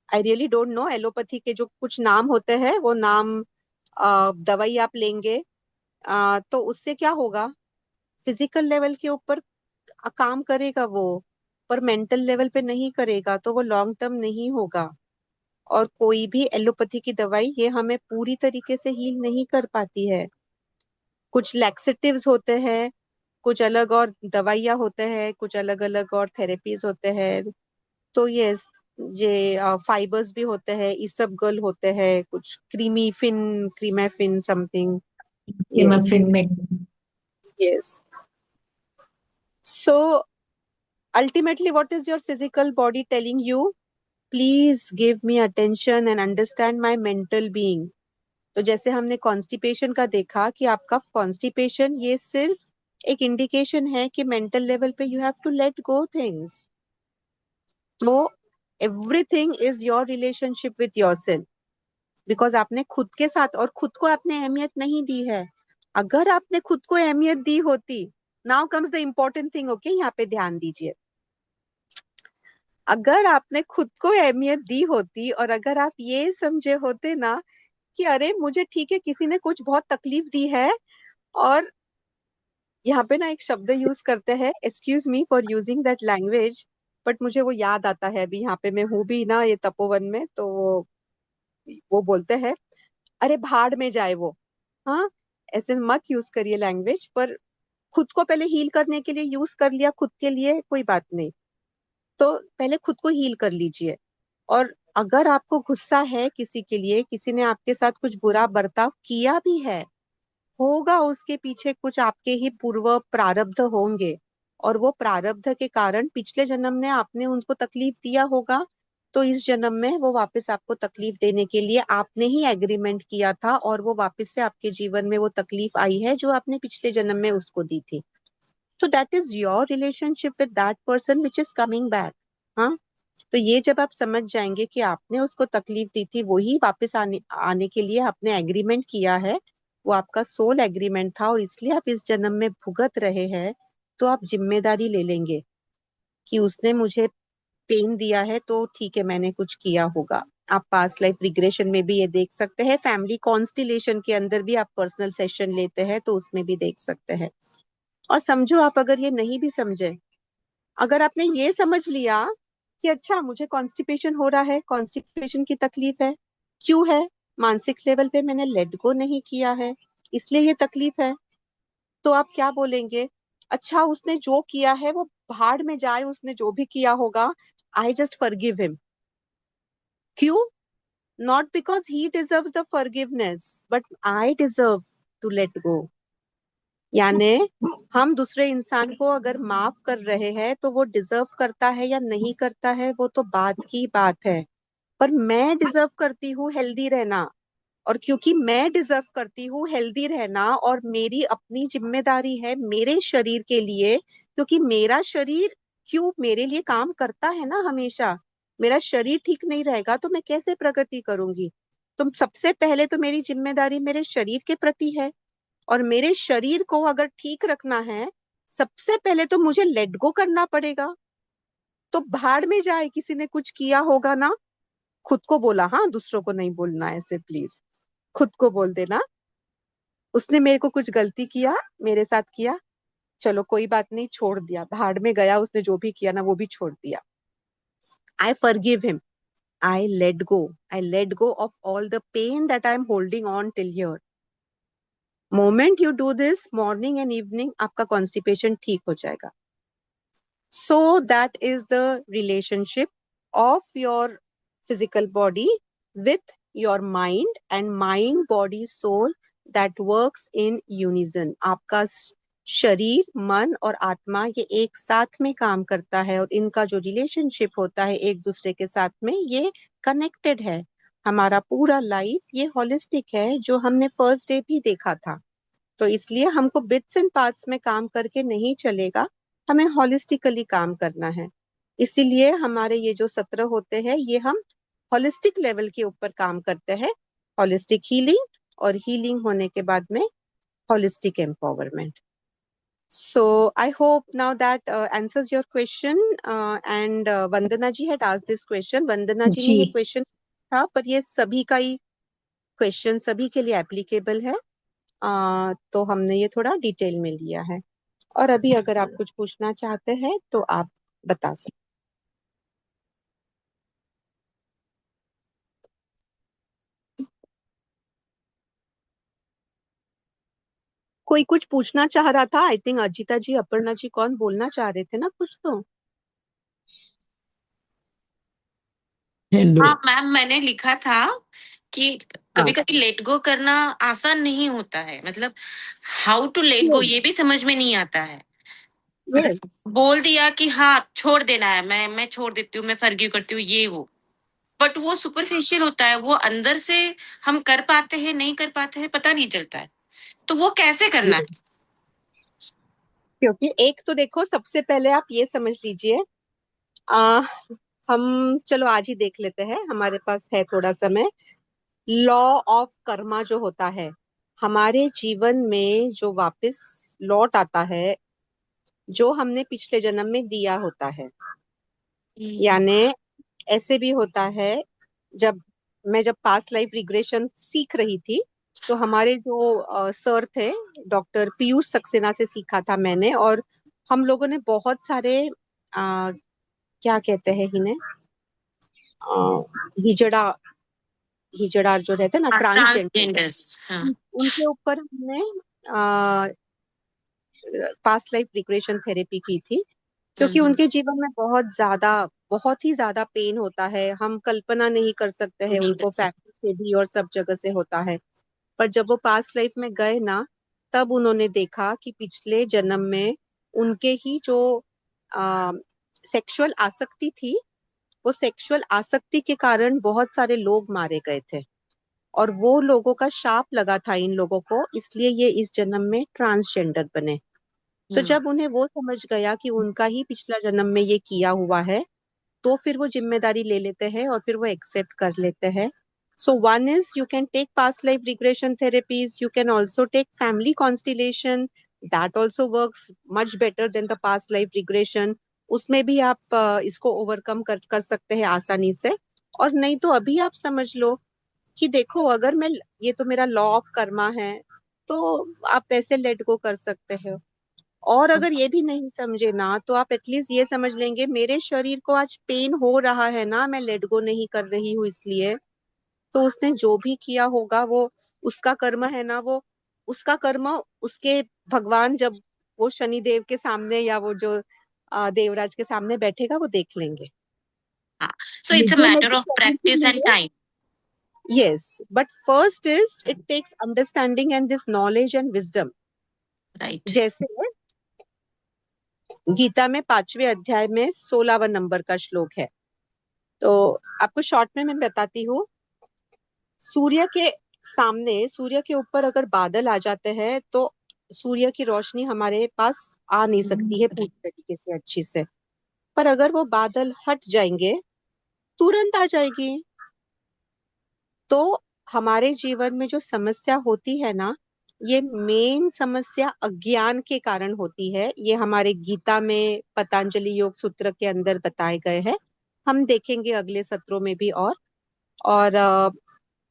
I really don't know, allopathy के जो कुछ नाम होते हैं वो नाम दवाई आप लेंगे तो उससे क्या होगा? फिजिकल लेवल के ऊपर काम करेगा वो, पर मेंटल लेवल पे नहीं करेगा, तो वो लॉन्ग टर्म नहीं होगा। और कोई भी एलोपैथी की दवाई ये हमें पूरी तरीके से हील नहीं कर पाती है। कुछ लैक्सेटिव्स होते हैं, कुछ अलग और दवाइयाँ होते हैं, कुछ अलग अलग और थेरेपीज होते हैं। तो यस, ये फाइबर्स भी होते हैं, इसबगोल होते हैं, कुछ Cremaffin something. Yes, yes. So ultimately what is your physical body telling you? Please give me attention and understand my mental being. तो जैसे हमने कॉन्स्टिपेशन का देखा कि आपका कॉन्स्टिपेशन ये सिर्फ एक इंडिकेशन है कि मेंटल लेवल पे you have to let go things. तो everything is your relationship with yourself, because आपने खुद के साथ और खुद को आपने अहमियत नहीं दी है। अगर आपने खुद को अहमियत दी होती, now comes the important thing, okay, यहाँ पे ध्यान दीजिए। अगर आपने खुद को अहमियत दी होती और अगर आप ये समझे होते ना कि अरे मुझे ठीक है, किसी ने कुछ बहुत तकलीफ दी है, और यहाँ पे ना एक शब्द यूज करते हैं, excuse me for using that language, but मुझे वो याद आता है अभी, यहाँ पे मैं हूँ भी ना ये तपोवन में, तो वो बोलते हैं अरे भाड़ में जाए वो। हाँ, ऐसे मत यूज करिए लैंग्वेज, पर खुद को पहले हील करने के लिए यूज कर लिया, खुद के लिए कोई बात नहीं, तो पहले खुद को हील कर लीजिए। और अगर आपको गुस्सा है किसी के लिए, किसी ने आपके साथ कुछ बुरा बर्ताव किया भी है, होगा उसके पीछे कुछ आपके ही पूर्व प्रारब्ध होंगे, और वो प्रारब्ध के कारण पिछले जन्म में आपने उनको तकलीफ दिया होगा, तो इस जन्म में वो वापस आपको तकलीफ देने के लिए आपने ही एग्रीमेंट किया था, और वो वापस से आपके जीवन में वो तकलीफ आई है जो आपने पिछले जन्म में उसको दी थी। तो that is your relationship with that person which is coming back. हाँ, तो ये जब आप समझ जाएंगे कि आपने उसको तकलीफ दी थी, वही वापस आने के लिए आपने एग्रीमेंट किया है, वो आपका सोल एग्रीमेंट था, और इसलिए आप इस जन्म में भुगत रहे हैं, तो आप जिम्मेदारी ले लेंगे कि उसने मुझे पेन दिया है, तो ठीक है, मैंने कुछ किया होगा। आप पास्ट लाइफ रिग्रेशन में भी ये देख सकते हैं, फैमिली कॉन्स्टिलेशन के अंदर भी आप पर्सनल सेशन लेते हैं तो उसमें भी देख सकते हैं। और समझो, आप अगर ये नहीं भी समझे, अगर आपने ये समझ लिया कि अच्छा मुझे कॉन्स्टिपेशन हो रहा है, कॉन्स्टिपेशन की तकलीफ है, क्यों है, मानसिक लेवल पे मैंने लेट गो नहीं किया है, इसलिए ये तकलीफ है, तो आप क्या बोलेंगे? अच्छा, उसने जो किया है वो भाड़ में जाए, उसने जो भी किया होगा, आई जस्ट फॉरगिव हिम। क्यों? Not because he deserves the forgiveness, but I deserve to let go. यानी हम दूसरे इंसान को अगर माफ कर रहे हैं तो वो डिजर्व करता है या नहीं करता है, वो तो बात की बात है, पर मैं डिजर्व करती हूँ हेल्दी रहना, और क्योंकि मैं डिजर्व करती हूँ हेल्दी रहना, और मेरी अपनी जिम्मेदारी है मेरे शरीर के लिए, क्योंकि मेरा शरीर क्यों मेरे लिए काम करता है ना हमेशा। मेरा शरीर ठीक नहीं रहेगा तो मैं कैसे प्रगति करूंगी? तो सबसे पहले तो मेरी जिम्मेदारी मेरे शरीर के प्रति है, और मेरे शरीर को अगर ठीक रखना है, सबसे पहले तो मुझे लेट गो करना पड़ेगा। तो भाड़ में जाए, किसी ने कुछ किया होगा ना, खुद को बोला, हाँ, दूसरों को नहीं बोलना ऐसे, प्लीज खुद को बोल देना, उसने मेरे को कुछ गलती किया, मेरे साथ किया, चलो कोई बात नहीं, छोड़ दिया, भाड़ में गया, उसने जो भी किया ना वो भी छोड़ दिया। I forgive him, I let go of all the pain that I am holding on till here. Moment you do this, morning and evening, आपका कॉन्स्टिपेशन ठीक हो जाएगा। So that is the relationship of your physical body with your mind, and mind, body, soul that works in unison. आपका शरीर, मन और आत्मा ये एक साथ में काम करता है, और इनका जो रिलेशनशिप होता है एक दूसरे के साथ में, ये कनेक्टेड है। हमारा पूरा लाइफ ये होलिस्टिक है, जो हमने फर्स्ट डे भी देखा था। तो इसलिए हमको बिट्स एंड पार्ट्स में काम करके नहीं चलेगा, हमें हॉलिस्टिकली काम करना है। इसीलिए हमारे ये जो सत्र होते हैं, ये हम हॉलिस्टिक लेवल के ऊपर काम करते हैं, हॉलिस्टिक हीलिंग, और हीलिंग होने के बाद में holistic empowerment. So I hope now that answers your question. And Vandana ji had asked this question. Vandana ji ने जी ये question था, पर ये सभी का ही क्वेश्चन सभी के लिए एप्लीकेबल है। तो हमने ये थोड़ा डिटेल में लिया है, और अभी अगर आप कुछ पूछना चाहते हैं तो आप बता सकते। कोई कुछ पूछना चाह रहा था, आई थिंक अजिता जी, अपर्णा जी, कौन बोलना चाह रहे थे ना कुछ तो। हाँ मैम, मैंने लिखा था कि कभी हाँ, कभी लेट गो करना आसान नहीं होता है, मतलब हाउ टू लेट गो ये भी समझ में नहीं आता है। यस, मतलब बोल दिया कि हाँ छोड़ देना है, मैं छोड़ देती हूँ, मैं फॉरगिव करती हूँ, ये वो, बट वो सुपरफिशियल होता है, वो अंदर से हम कर पाते हैं नहीं कर पाते हैं पता नहीं चलता है, तो वो कैसे करना है? क्योंकि एक तो देखो, सबसे पहले आप ये समझ लीजिए, आ, हम चलो आज ही देख लेते हैं, हमारे पास है थोड़ा समय। लॉ ऑफ कर्मा जो होता है हमारे जीवन में, जो वापस लौट आता है, जो हमने पिछले जन्म में दिया होता है। यानी ऐसे भी होता है, जब पास्ट लाइफ रिग्रेशन सीख रही थी, तो हमारे जो सर थे, डॉक्टर पीयूष सक्सेना से सीखा था मैंने। और हम लोगों ने बहुत सारे क्या कहते हैं इन्हें, हिजड़ा हिजड़ा जो रहते हैं ना, ट्रांसजेंडर, ट्रांसजेंडर्स, हाँ। उनके ऊपर हमने पास्ट लाइफ रिग्रेशन थेरेपी की थी। क्योंकि उनके जीवन में बहुत ही ज्यादा पेन होता है, हम कल्पना नहीं कर सकते हैं, नहीं कर उनको सकते। फैमिली से भी और सब जगह से होता है। पर जब वो पास्ट लाइफ में गए ना, तब उन्होंने देखा कि पिछले जन्म में उनके ही जो सेक्सुअल आसक्ति थी, वो सेक्सुअल आसक्ति के कारण बहुत सारे लोग मारे गए थे, और वो लोगों का शाप लगा था इन लोगों को, इसलिए ये इस जन्म में ट्रांसजेंडर बने। तो जब उन्हें वो समझ गया कि उनका ही पिछला जन्म में ये किया हुआ है, तो फिर वो जिम्मेदारी ले लेते हैं और फिर वो एक्सेप्ट कर लेते हैं। So one is, you can take past life regression therapies, you can also take family constellation, that also works much better than the past life regression. उसमें भी आप इसको ओवरकम कर सकते हैं आसानी से। और नहीं तो अभी आप समझ लो कि देखो, अगर मैं, ये तो मेरा लॉ ऑफ कर्मा है, तो आप ऐसे लेट गो कर सकते हो। और अगर ये भी नहीं समझे ना, तो आप एटलीस्ट ये समझ लेंगे, मेरे शरीर को आज पेन हो रहा है ना, मैं लेट गो नहीं कर रही हूँ इसलिए, तो उसने जो भी किया होगा वो उसका कर्म है ना, वो उसका कर्म उसके भगवान, जब वो शनि देव के सामने या वो जो देवराज के सामने बैठेगा, वो देख लेंगे। सो इट्स अ मुझे मैटर मेरे ऑफ शरीर की प्रैक्टिस नहीं एंड है। Time. Yes, but first is it takes understanding and this knowledge and wisdom. Right. जैसे गीता में 5वें अध्याय में 16वां नंबर का श्लोक है, तो आपको शॉर्ट में मैं बताती हूँ। सूर्य के सामने, सूर्य के ऊपर अगर बादल आ जाते हैं, तो सूर्य की रोशनी हमारे पास आ नहीं सकती है पूरी तरीके से अच्छी से। पर अगर वो बादल हट जाएंगे, तुरंत आ जाएगी। तो हमारे जीवन में जो समस्या होती है ना, ये मेन समस्या अज्ञान के कारण होती है। ये हमारे गीता में पतंजलि योग सूत्र के अंदर बताए गए हैं, हम देखेंगे अगले सत्रों में भी। और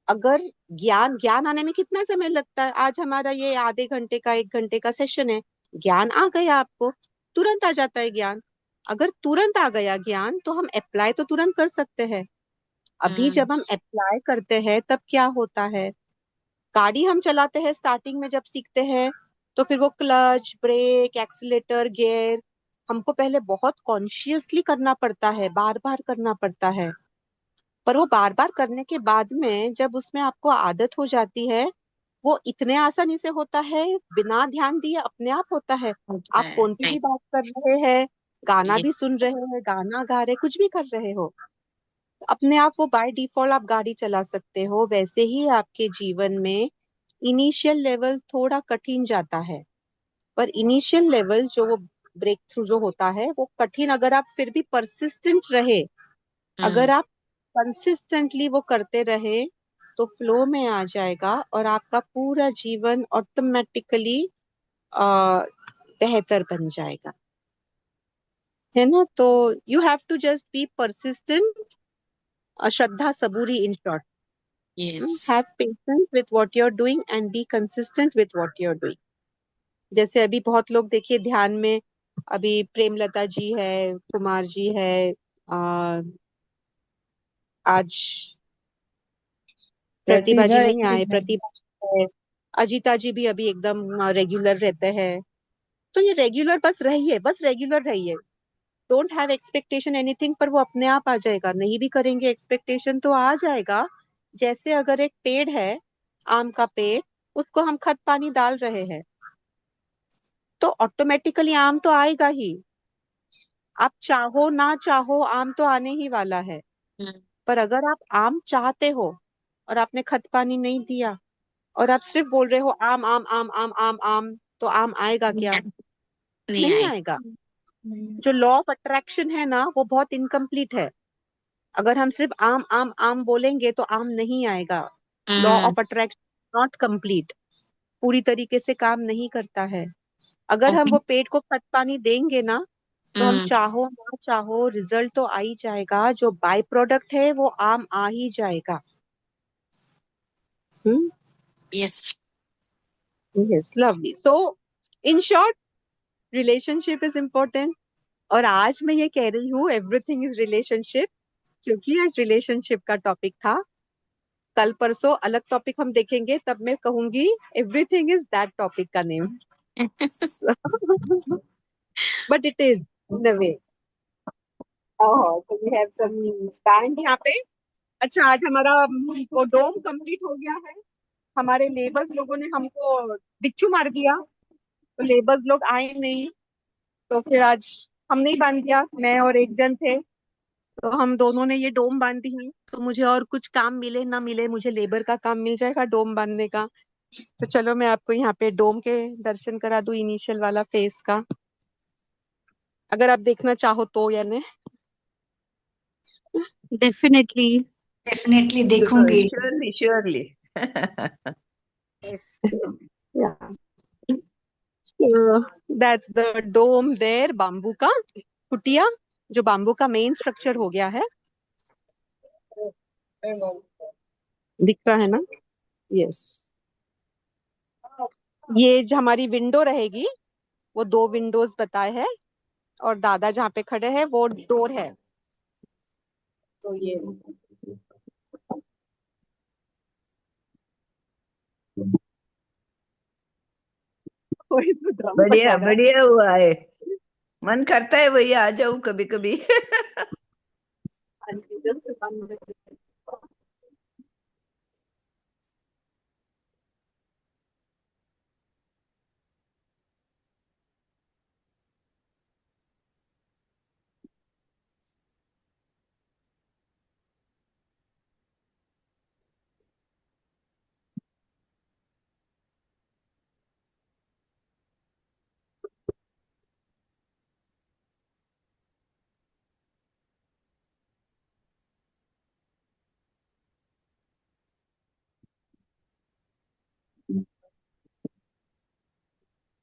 अगर ज्ञान ज्ञान आने में कितना समय लगता है? आज हमारा ये आधे घंटे का 1 घंटे का सेशन है, ज्ञान आ गया आपको, तुरंत आ जाता है ज्ञान। अगर तुरंत आ गया ज्ञान, तो हम अप्लाई तो तुरंत कर सकते हैं। अभी जब हम अप्लाई करते हैं, तब क्या होता है, गाड़ी हम चलाते हैं, स्टार्टिंग में जब सीखते हैं, तो फिर वो क्लच, ब्रेक, एक्सीलेटर, गियर, हमको पहले बहुत कॉन्शियसली करना पड़ता है, बार बार करना पड़ता है। पर वो बार बार करने के बाद में जब उसमें आपको आदत हो जाती है, वो इतने आसानी से होता है, बिना ध्यान दिए अपने आप होता है। होता आप है, फोन पे भी राइट। बात कर रहे हैं, गाना भी सुन यस। रहे हैं, गाना गा रहे, कुछ भी कर रहे हो, अपने आप वो बाय डिफॉल्ट आप गाड़ी चला सकते हो। वैसे ही आपके जीवन में इनिशियल लेवल थोड़ा कठिन जाता है, पर इनिशियल लेवल जो वो ब्रेक थ्रू जो होता है वो कठिन, अगर आप फिर भी परसिस्टेंट रहे, अगर आप कंसिस्टेंटली वो करते रहे, तो फ्लो में आ जाएगा और आपका पूरा जीवन ऑटोमेटिकली बेहतर बन जाएगा, है ना। तो you have to just be persistent, श्रद्धा सबूरी, in short. Yes. Have patience with what you're doing and be consistent with what you're doing. जैसे अभी बहुत लोग देखिए ध्यान में, अभी प्रेमलता जी है, कुमार जी है, आज प्रतिभा जी प्रतिभा नहीं जी आए, है। प्रतिभा है, अजीता जी भी अभी एकदम रेगुलर रहते हैं। तो ये रेगुलर बस रहिए, बस रेगुलर रहिए, डोंट हैव एक्सपेक्टेशन एनीथिंग, पर वो अपने आप आ जाएगा। नहीं भी करेंगे एक्सपेक्टेशन तो आ जाएगा। जैसे अगर एक पेड़ है, आम का पेड़, उसको हम खत पानी डाल रहे हैं, तो ऑटोमेटिकली आम तो आएगा ही। आप चाहो ना चाहो, आम तो आने ही वाला है। पर अगर आप आम चाहते हो और आपने खत पानी नहीं दिया, और आप सिर्फ बोल रहे हो आम आम आम आम आम आम, तो आम आएगा क्या? नहीं नहीं आई। आएगा। जो लॉ ऑफ अट्रैक्शन है ना, वो बहुत इनकम्प्लीट है। अगर हम सिर्फ आम आम आम बोलेंगे तो आम नहीं आएगा। Law hmm. Of attraction not complete, पूरी तरीके से काम नहीं करता है। अगर हम ओके। वो पेड़ को खत पानी देंगे ना, तो हम हम्म। चाहो ना चाहो रिजल्ट तो आ ही जाएगा। जो बाय प्रोडक्ट है वो आम आ ही जाएगा। Yes. Yes, lovely. So in short, relationship is important. और आज मैं ये कह रही हूँ एवरीथिंग इज रिलेशनशिप, क्योंकि आज रिलेशनशिप का टॉपिक था। कल परसों अलग टॉपिक हम देखेंगे, तब मैं कहूंगी एवरीथिंग इज दैट टॉपिक का name. But it is in a way. So we have some band यहाँ पे। अच्छा, आज हमारा वो डोम कंप्लीट हो गया है। हमारे लेबर्स लोगों ने हमको बिच्छू मार दिया, तो लेबर्स लोग आए नहीं। तो फिर आज हमने ही बांध दिया, मैं और एक जन थे। तो हम दोनों ने ये डोम बांध दी है। तो मुझे और कुछ काम मिले ना मिले, मुझे लेबर का काम मिल जाएगा डोम बांधने का। तो चलो मैं आपको यहाँ पे डोम के दर्शन करा दूं, इनिशियल वाला फेस का, अगर आप देखना चाहो तो। या नहीं? डेफिनेटली डेफिनेटली देखूंगी। Surely, surely. Yes. Yeah. So that's the dome there, bamboo का कुटिया, जो बाम्बू का मेन स्ट्रक्चर हो गया है। दिख रहा है ना? यस। ये जो हमारी विंडो रहेगी, वो 2 विंडोज बताए हैं, और दादा जहाँ पे खड़े हैं वो डोर है। तो ये कोई तो ड्रम बढ़िया बजा रहा है। बढ़िया हुआ है। मन करता है वही आ जाऊं कभी कभी।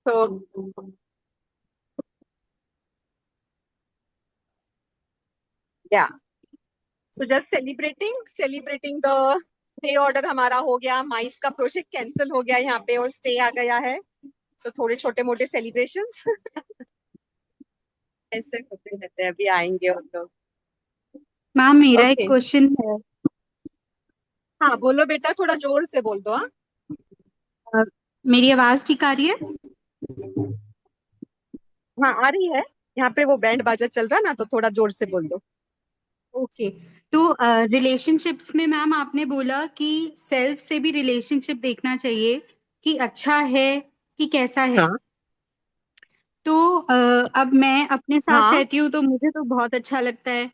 तो या so just celebrating the stay order हमारा हो गया। माइस का प्रोजेक्ट कैंसिल हो गया यहाँ पे और स्टे आ गया है। सो थोड़े छोटे मोटे सेलिब्रेशंस ऐसे होते रहते हैं। अभी आएंगे और लोग। मैम मेरा एक ओके, क्वेश्चन है। हाँ बोलो बेटा, थोड़ा जोर से बोल दो। हाँ, अ, मेरी आवाज ठीक आ रही है? हाँ आ रही है। यहाँ पे वो बैंड बाजा चल रहा है ना, तो थोड़ा जोर से बोल दो। ओके। तो रिलेशनशिप्स में मैम आपने बोला कि सेल्फ से भी रिलेशनशिप देखना चाहिए कि अच्छा है कि कैसा है। हाँ तो अब मैं अपने साथ हाँ रहती हूँ तो मुझे तो बहुत अच्छा लगता है,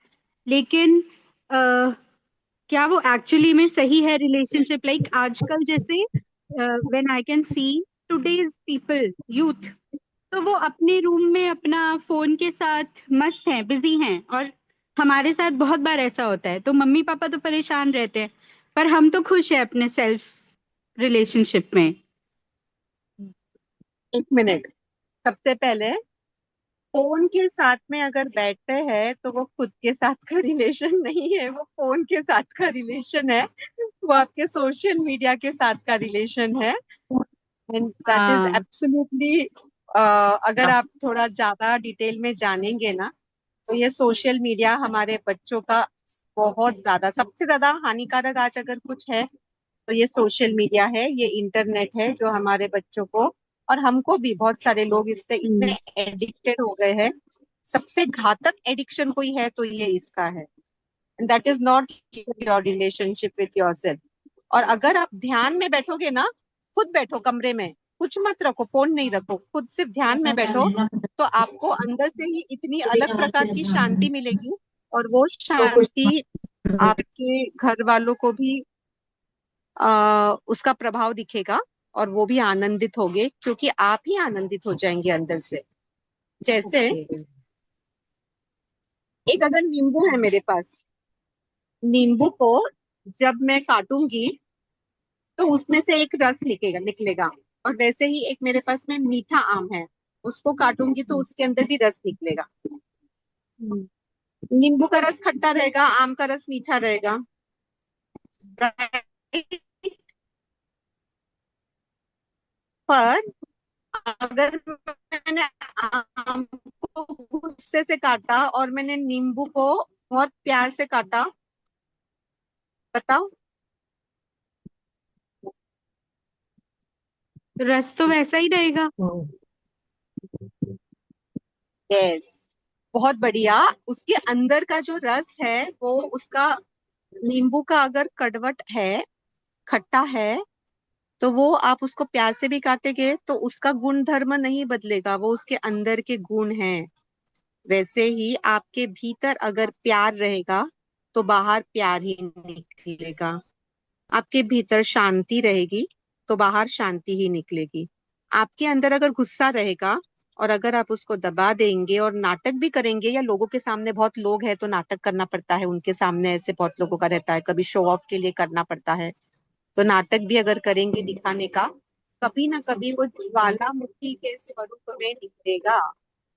लेकिन क्या वो एक्चुअली में सही है रिलेशनशिप? लाइक आजकल जैसे when I can see today's people youth, तो वो अपने रूम में अपना फोन के साथ मस्त हैं, बिजी हैं। और हमारे साथ बहुत बार ऐसा होता है, तो मम्मी पापा तो परेशान रहते हैं, पर हम तो खुश हैं अपने सेल्फ रिलेशनशिप में। 1 मिनट। सबसे पहले फोन के साथ में अगर बैठते हैं तो वो खुद के साथ का रिलेशन नहीं है, वो फोन के साथ का रिलेशन है। वो आपके सोशल मीडिया के साथ का रिलेशन है। एंड दैट इज हाँ एब्सोल्युटली, अगर आप थोड़ा ज्यादा डिटेल में जानेंगे ना, तो ये सोशल मीडिया हमारे बच्चों का बहुत ज्यादा, सबसे ज्यादा हानिकारक आज अगर कुछ है तो ये सोशल मीडिया है, ये इंटरनेट है, जो हमारे बच्चों को और हमको भी, बहुत सारे लोग इससे इतने एडिक्टेड हो गए हैं। सबसे घातक एडिक्शन कोई है तो ये इसका है। That is not your relationship with yourself. और अगर आप ध्यान में बैठोगे ना, खुद बैठो कमरे में, कुछ मत रखो, फोन नहीं रखो, खुद सिर्फ ध्यान में बैठो, तो आपको अंदर से ही इतनी अलग प्रकार की शांति मिलेगी। और वो शांति आपके घर वालों को भी उसका प्रभाव दिखेगा, और वो भी आनंदित होंगे, क्योंकि आप ही आनंदित हो जाएंगे अंदर से। जैसे Okay. एक अगर नींबू है मेरे पास, नींबू को जब मैं काटूंगी तो उसमें से एक रस निकलेगा निकलेगा, और वैसे ही एक मेरे पास में मीठा आम है, उसको काटूंगी तो उसके अंदर भी रस निकलेगा। नींबू का रस खट्टा रहेगा, आम का रस मीठा रहेगा, right? पर अगर मैंने आम को गुस्से से काटा और मैंने नींबू को बहुत प्यार से काटा, बताओ। रस तो वैसा ही रहेगा। यस, बहुत बढ़िया। उसके अंदर का जो रस है वो उसका, नींबू का अगर कड़वट है, खट्टा है, तो वो आप उसको प्यार से भी काटेंगे तो उसका गुण धर्म नहीं बदलेगा, वो उसके अंदर के गुण हैं। वैसे ही आपके भीतर अगर प्यार रहेगा तो बाहर प्यार ही निकलेगा। आपके भीतर शांति रहेगी तो बाहर शांति ही निकलेगी। आपके अंदर अगर गुस्सा रहेगा और अगर आप उसको दबा देंगे और नाटक भी करेंगे, या लोगों के सामने, बहुत लोग हैं तो नाटक करना पड़ता है उनके सामने, ऐसे बहुत लोगों का रहता है, कभी शो ऑफ के लिए करना पड़ता है, तो नाटक भी अगर करेंगे दिखाने का, कभी ना कभी वो ज्वालामुखी के स्वरूप में निकलेगा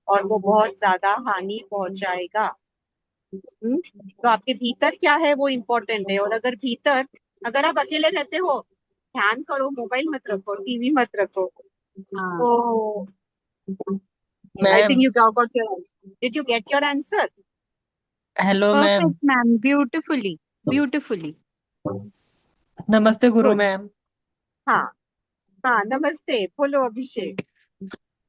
और वो बहुत ज्यादा हानि पहुंचाएगा। तो आपके भीतर क्या है वो इम्पोर्टेंट है। और अगर भीतर, अगर आप अकेले रहते हो, ध्यान करो, मोबाइल मत रखो, टीवी मत रखो, हाँ, तो I ma'am, think you got your, did you get your answer? Hello ma'am. Perfect ma'am, beautifully, beautifully. नमस्ते गुरु गुड। मैम। हाँ, हाँ, नमस्ते, बोलो अभिषेक।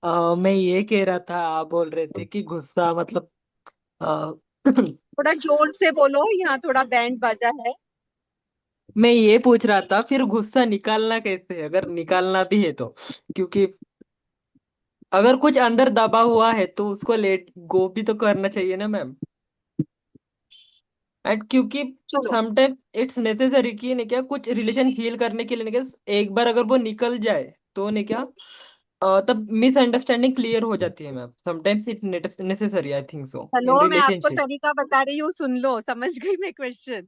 मैं ये कह रहा था, आप बोल रहे थे कि गुस्सा मतलब अ, थोड़ा जोर से बोलो, यहाँ थोड़ा बैंड बाजा है। मैं ये पूछ रहा था फिर गुस्सा निकालना कैसे, अगर निकालना भी है तो, क्योंकि अगर कुछ अंदर दबा हुआ है तो उसको लेट गो भी तो करना चाहिए ना मैम। एंड क्योंकि चलो, समटाइम इट्स नेसेसरी कि नहीं क्या, कुछ रिलेशन हील करने के लिए नहीं क्या, एक बार अगर वो निकल जाए तो नहीं क्या, तब मिसअंडरस्टैंडिंग क्लियर हो जाती है ma'am. Sometimes it necessary, I think so, चलो, इन मैं आपको रिलेशनशिप। तरीका बता रही हूँ, सुन लो, समझ गई मैं क्वेश्चन।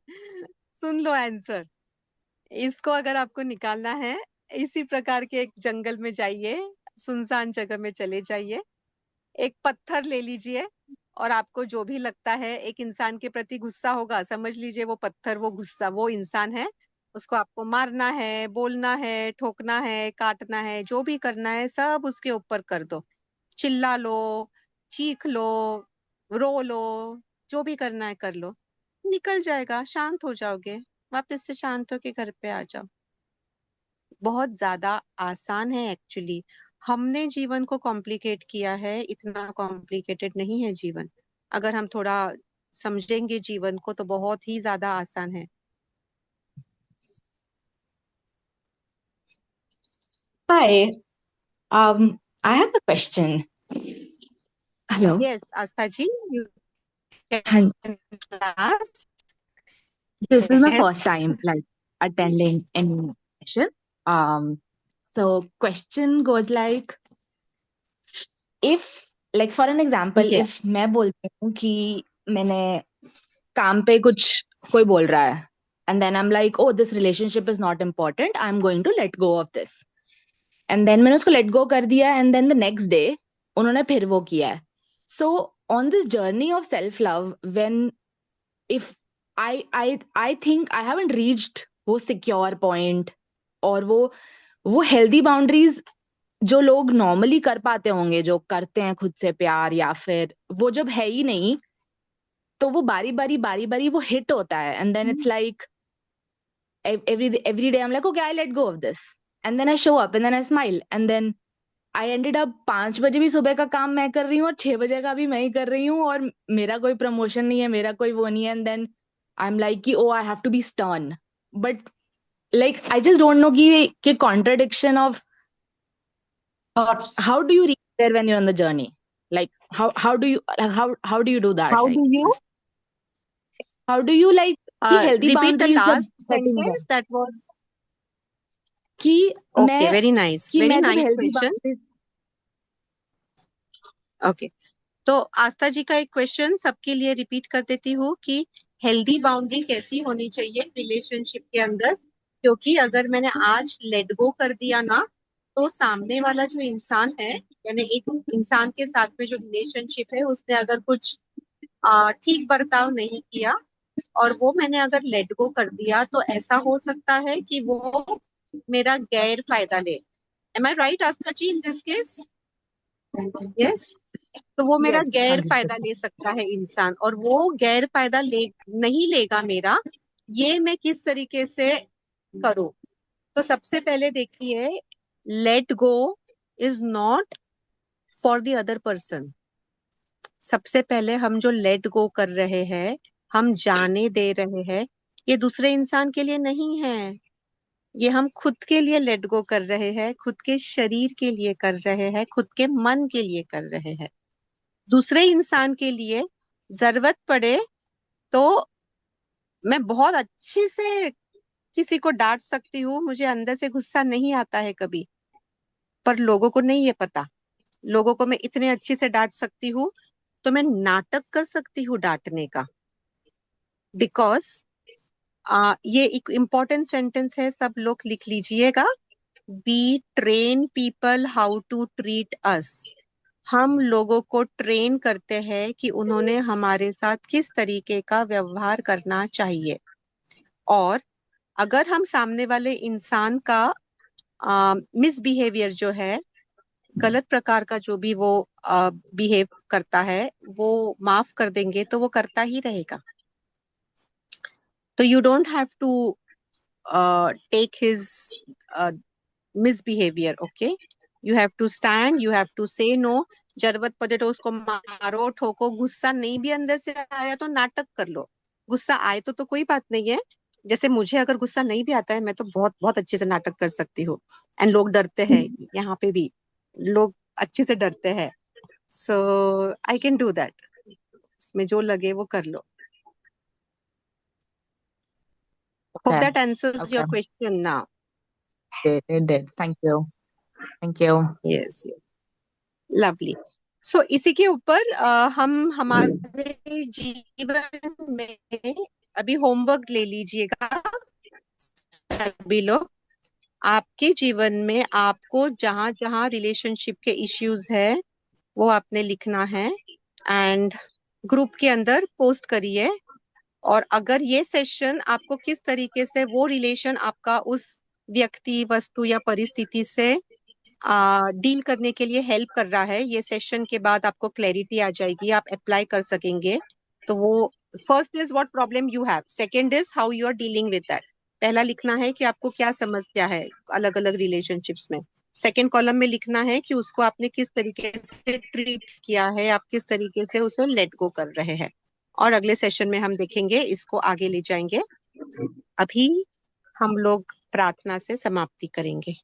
सुन लो आंसर। इसको अगर आपको निकालना है, इसी प्रकार के एक जंगल में जाइए, सुनसान जगह में चले जाइए, एक पत्थर ले लीजिए, और आपको जो भी लगता है एक इंसान के प्रति गुस्सा होगा, समझ लीजिए वो पत्थर, वो गुस्सा, वो इंसान है, उसको आपको मारना है, बोलना है, ठोकना है, काटना है, जो भी करना है सब उसके ऊपर कर दो। चिल्ला लो, चीख लो, रो लो, जो भी करना है कर लो, निकल जाएगा, शांत हो जाओगे, वापस से शांत होके घर पे आ जाओ। बहुत ज्यादा आसान है एक्चुअली। हमने जीवन को कॉम्प्लिकेट किया है, इतना कॉम्प्लिकेटेड नहीं है जीवन। अगर हम थोड़ा समझेंगे जीवन को तो बहुत ही ज्यादा आसान है। Hi, I have a question. Hello. Yes Astha ji, you And can ask. this is my first Yes. time like attending any session. So question goes like, if like for an example, Yeah. if मैं बोलती हूँ कि मैंने काम पे कुछ कोई बोल रहा है, and then I'm like, oh, this relationship is not important, I'm going to let go of this. And then मैंने उसको let go कर दिया, and then the next day उन्होंने फिर वो किया है. So on this journey of self love, when if I think I haven't reached वो secure point और वो healthy boundaries जो लोग नॉर्मली कर पाते होंगे, जो करते हैं खुद से प्यार, या फिर वो जब है ही नहीं, तो वो बारी बारी वो हिट होता है, and then it's like every day I'm like, okay, I let go of this, and then I show up and then I smile, and then I ended up 5 बजे भी सुबह का काम मैं कर रही हूँ और 6 बजे का भी मैं ही कर रही हूँ, और मेरा कोई प्रमोशन नहीं है, मेरा कोई वो नहीं है, and then I'm like कि oh, I have to be stern, but like I just don't know कि contradiction of how do you reach there when you're on the journey, like how do you do that, How like do you how do you like कि healthy repeat the boundaries जब last setting है sentence that was? कि Okay, मैं very nice जब question. healthy boundaries okay, तो आस्था जी का एक question सबके लिए रिपीट कर देती हूँ कि हेल्दी बाउंड्री कैसी होनी चाहिए रिलेशनशिप के अंदर, क्योंकि अगर मैंने आज लेट गो कर दिया ना, तो सामने वाला जो इंसान है, यानी एक इंसान के साथ में जो रिलेशनशिप है, उसने अगर कुछ ठीक बर्ताव नहीं किया और वो मैंने अगर लेट गो कर दिया, तो ऐसा हो सकता है कि वो मेरा गैर फायदा ले। Am I right Astha ji in this case? Yes. तो वो मेरा Yes, गैर फायदा 100%. ले सकता है इंसान, और वो गैर फायदा नहीं लेगा मेरा, ये मैं किस तरीके से करूं? तो सबसे पहले देखिए, let go is not for the other person. सबसे पहले हम जो लेट गो कर रहे हैं, हम जाने दे रहे हैं, ये दूसरे इंसान के लिए नहीं है, ये हम खुद के लिए लेट गो कर रहे हैं, खुद के शरीर के लिए कर रहे हैं, खुद के मन के लिए कर रहे हैं। दूसरे इंसान के लिए जरूरत पड़े तो मैं बहुत अच्छी से किसी को डांट सकती हूँ, मुझे अंदर से गुस्सा नहीं आता है कभी, पर लोगों को नहीं ये पता। लोगों को मैं इतने अच्छे से डांट सकती हूँ, तो मैं नाटक कर सकती हूँ डांटने का, बिकॉज ये एक इम्पोर्टेंट सेंटेंस है, सब लोग लिख लीजिएगा। We train people how to treat us. हम लोगों को ट्रेन करते हैं कि उन्होंने हमारे साथ किस तरीके का व्यवहार करना चाहिए, और अगर हम सामने वाले इंसान का मिसबिहेवियर जो है, गलत प्रकार का जो भी वो बिहेव करता है, वो माफ कर देंगे तो वो करता ही रहेगा। तो you don't have to take his misbehaviour, okay? You have to stand, you have to say no. जरूरत पड़े तो उसको मारो, ठोको। गुस्सा नहीं भी अंदर से आया तो नाटक कर लो। गुस्सा आए तो कोई बात नहीं है। जैसे मुझे अगर गुस्सा नहीं भी आता है, मैं तो बहुत बहुत अच्छे से नाटक कर सकती हूँ, एंड लोग डरते हैं, यहाँ पे भी लोग अच्छे से डरते हैं। So I can do that. उसमें जो लगे वो कर लो। Hope Okay. That answers Okay. Your question now. It did. Thank you. Thank you. Yes, yes, lovely. So इसी के ऊपर हम हमारे जीवन में अभी होमवर्क ले लीजिएगा सभी लोग। आपके जीवन में आपको जहां जहां रिलेशनशिप के इश्यूज है, वो आपने लिखना है एंड ग्रुप के अंदर पोस्ट करिए। और अगर ये सेशन आपको किस तरीके से वो रिलेशन आपका उस व्यक्ति, वस्तु या परिस्थिति से डील करने के लिए हेल्प कर रहा है, ये सेशन के बाद आपको क्लैरिटी आ जाएगी, आप अप्लाई कर सकेंगे। तो वो first is what problem you have, second is how you are dealing with that. पहला लिखना है कि आपको क्या समस्या है अलग अलग रिलेशनशिप्स में। सेकंड कॉलम में लिखना है कि उसको आपने किस तरीके से ट्रीट किया है, आप किस तरीके से उसे लेट गो कर रहे हैं। और अगले सेशन में हम देखेंगे, इसको आगे ले जाएंगे। अभी हम लोग प्रार्थना से समाप्ति करेंगे,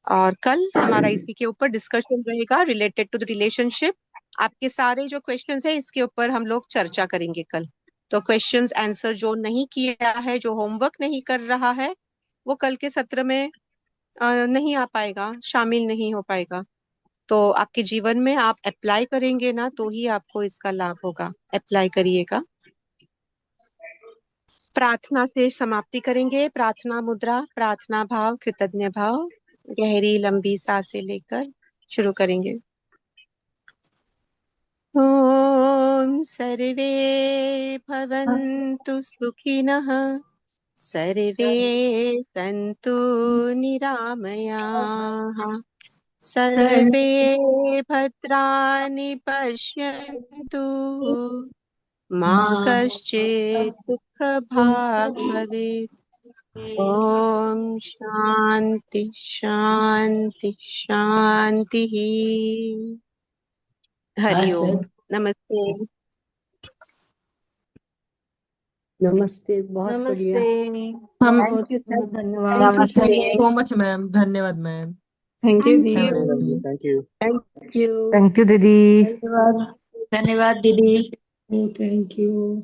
और कल हमारा इसी के ऊपर डिस्कशन रहेगा रिलेटेड टू द रिलेशनशिप। आपके सारे जो क्वेश्चंस है, इसके ऊपर हम लोग चर्चा करेंगे कल। तो क्वेश्चंस आंसर जो नहीं किया है, जो होमवर्क नहीं कर रहा है, वो कल के सत्र में नहीं आ पाएगा, शामिल नहीं हो पाएगा। तो आपके जीवन में आप अप्लाई करेंगे ना, तो ही आपको इसका लाभ होगा। अप्लाई करिएगा। प्रार्थना से समाप्ति करेंगे। प्रार्थना मुद्रा, प्रार्थना भाव, कृतज्ञ भाव, गहरी लंबी सांसें लेकर शुरू करेंगे। ओम सर्वे भवन्तु सुखिनः, सर्वे सन्तु निरामयाः, सर्वे भद्राणि पश्यन्तु, मा कश्चित् दुःखभाग् भवेत्। ओम शांति शांति शांति। हरि ओम। नमस्ते। नमस्ते, बहुत बढ़िया। हम थैंक यू सर, धन्यवाद। Thank you Namaste. So much ma'am, धन्यवाद ma'am. Thank you. Thank you. Thank you दीदी। धन्यवाद। धन्यवाद दीदी. Thank you.